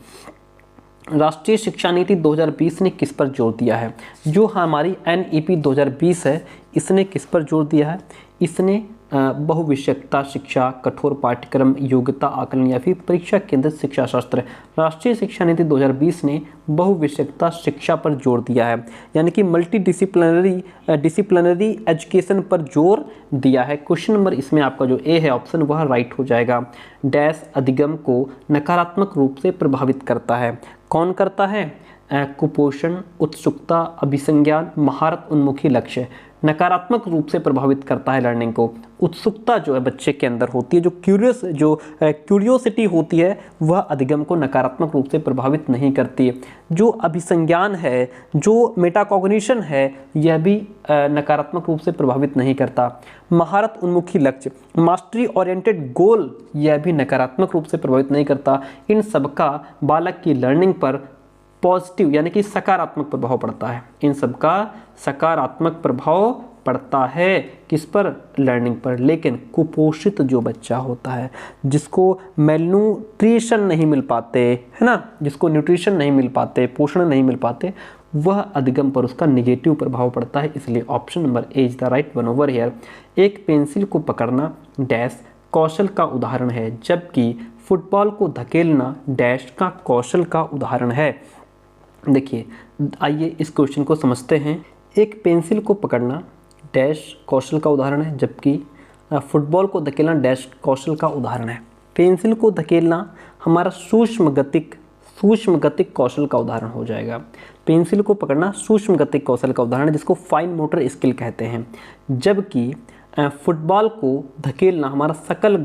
Speaker 1: राष्ट्रीय शिक्षा नीति 2020 ने किस पर जोर दिया है? जो हमारी NEP 2020 है, इसने किस पर जोर दिया है? इसने बहुविषयकता शिक्षा, कठोर पाठ्यक्रम, योग्यता आकलन या फिर परीक्षा केंद्रित शिक्षा शास्त्र। राष्ट्रीय शिक्षा नीति 2020 ने बहुविषयकता शिक्षा पर जोर दिया है, यानी कि मल्टी डिसिप्लिनरी एजुकेशन पर जोर दिया है। क्वेश्चन नंबर इसमें आपका जो ए है ऑप्शन वह राइट हो जाएगा। डैश अधिगम को नकारात्मक रूप से प्रभावित करता है। कौन करता है? कुपोषण, उत्सुकता, अभिसंज्ञान, महारत उन्मुखी लक्ष्य नकारात्मक रूप से प्रभावित करता है लर्निंग को। उत्सुकता जो है बच्चे के अंदर होती है, जो क्यूरियोसिटी होती है, वह अधिगम को नकारात्मक रूप से प्रभावित नहीं करती है। जो अभिसंज्ञान है, जो मेटाकॉग्निशन है, यह भी नकारात्मक रूप से प्रभावित नहीं करता। महारत उन्मुखी लक्ष्य, मास्टरी ओरिएंटेड गोल, यह भी नकारात्मक रूप से प्रभावित नहीं करता। इन सबका बालक की लर्निंग पर पॉजिटिव यानी कि सकारात्मक प्रभाव पड़ता है। इन सब का सकारात्मक प्रभाव पड़ता है किस पर? लर्निंग पर। लेकिन कुपोषित जो बच्चा होता है, जिसको मेलन्यूट्रिशन नहीं मिल पाते, है ना, जिसको न्यूट्रिशन नहीं मिल पाते, पोषण नहीं मिल पाते, वह अधिगम पर उसका निगेटिव प्रभाव पड़ता है। इसलिए option number A is the right one over here. एक पेंसिल को पकड़ना डैश कौशल का उदाहरण है, जबकि फुटबॉल को धकेलना डैश का कौशल का उदाहरण है। देखिए, आइए इस क्वेश्चन को समझते हैं। एक पेंसिल को पकड़ना डैश कौशल का उदाहरण है, जबकि फुटबॉल को धकेलना डैश कौशल का उदाहरण है। पेंसिल को धकेलना हमारा सूक्ष्म गतिक कौशल का उदाहरण हो जाएगा। पेंसिल को पकड़ना सूक्ष्म गतिक कौशल का उदाहरण है, जिसको फाइन मोटर स्किल कहते हैं। जबकि फुटबॉल को धकेलना हमारा सकल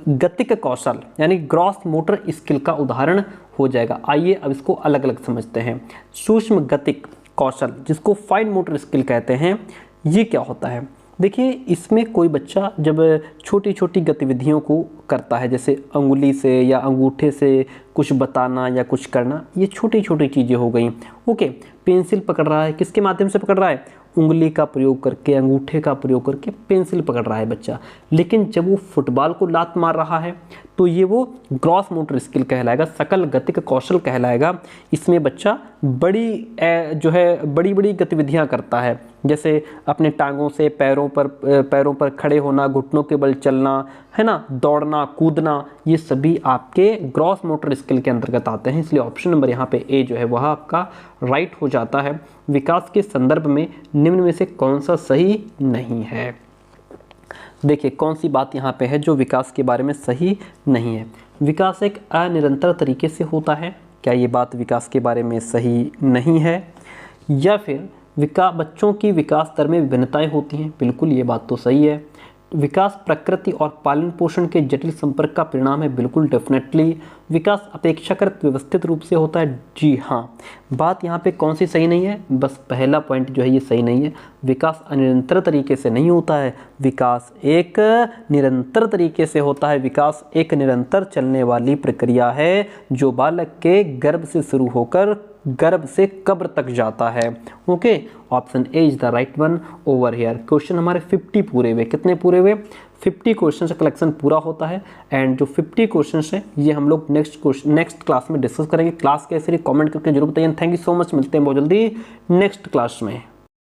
Speaker 1: गतिक कौशल यानी ग्रॉस मोटर स्किल का उदाहरण हो जाएगा। आइए अब इसको अलग अलग समझते हैं। सूक्ष्म गतिक कौशल, जिसको फाइन मोटर स्किल कहते हैं, ये क्या होता है? देखिए, इसमें कोई बच्चा जब छोटी छोटी गतिविधियों को करता है, जैसे अंगुली से या अंगूठे से कुछ बताना या कुछ करना, ये छोटी छोटी चीज़ें हो गई। ओके, पेंसिल पकड़ रहा है, किसके माध्यम से पकड़ रहा है? उंगली का प्रयोग करके, अंगूठे का प्रयोग करके पेंसिल पकड़ रहा है बच्चा। लेकिन जब वो फुटबॉल को लात मार रहा है तो ये वो ग्रॉस मोटर स्किल कहलाएगा, सकल गतिक कौशल कहलाएगा। इसमें बच्चा बड़ी बड़ी गतिविधियां करता है, जैसे अपने टांगों से पैरों पर खड़े होना, घुटनों के बल चलना, है ना, दौड़ना, कूदना, ये सभी आपके ग्रॉस मोटर स्किल के अंतर्गत आते हैं। इसलिए ऑप्शन नंबर यहाँ पे ए जो है वह आपका राइट हो जाता है। विकास के संदर्भ में निम्न में से कौन सा सही नहीं है? देखिए, कौन सी बात यहाँ पे है जो विकास के बारे में सही नहीं है? विकास एक अनिरंतर तरीके से होता है, क्या ये बात विकास के बारे में सही नहीं है? या फिर बच्चों की विकास दर में विभिन्नताएं होती हैं, बिल्कुल ये बात तो सही है। विकास प्रकृति और पालन पोषण के जटिल संपर्क का परिणाम है, बिल्कुल डेफिनेटली। विकास अपेक्षाकृत व्यवस्थित रूप से होता है, जी हाँ। बात यहाँ पे कौन सी सही नहीं है? बस पहला पॉइंट जो है ये सही नहीं है। विकास अनिरंतर तरीके से नहीं होता है, विकास एक निरंतर तरीके से होता है। विकास एक निरंतर चलने वाली प्रक्रिया है जो बालक के गर्भ से शुरू होकर गर्भ से कब्र तक जाता है। Okay, option A is the right one over here. Question हमारे 50 पूरे हुए। कितने पूरे हुए? 50 क्वेश्चन का कलेक्शन पूरा होता है। एंड जो 50 क्वेश्चन है ये हम लोग नेक्स्ट क्लास में डिस्कस करेंगे। क्लास कैसे रही कमेंट करके जरूर बताइए। थैंक यू सो मच, मिलते हैं बहुत जल्दी नेक्स्ट क्लास में।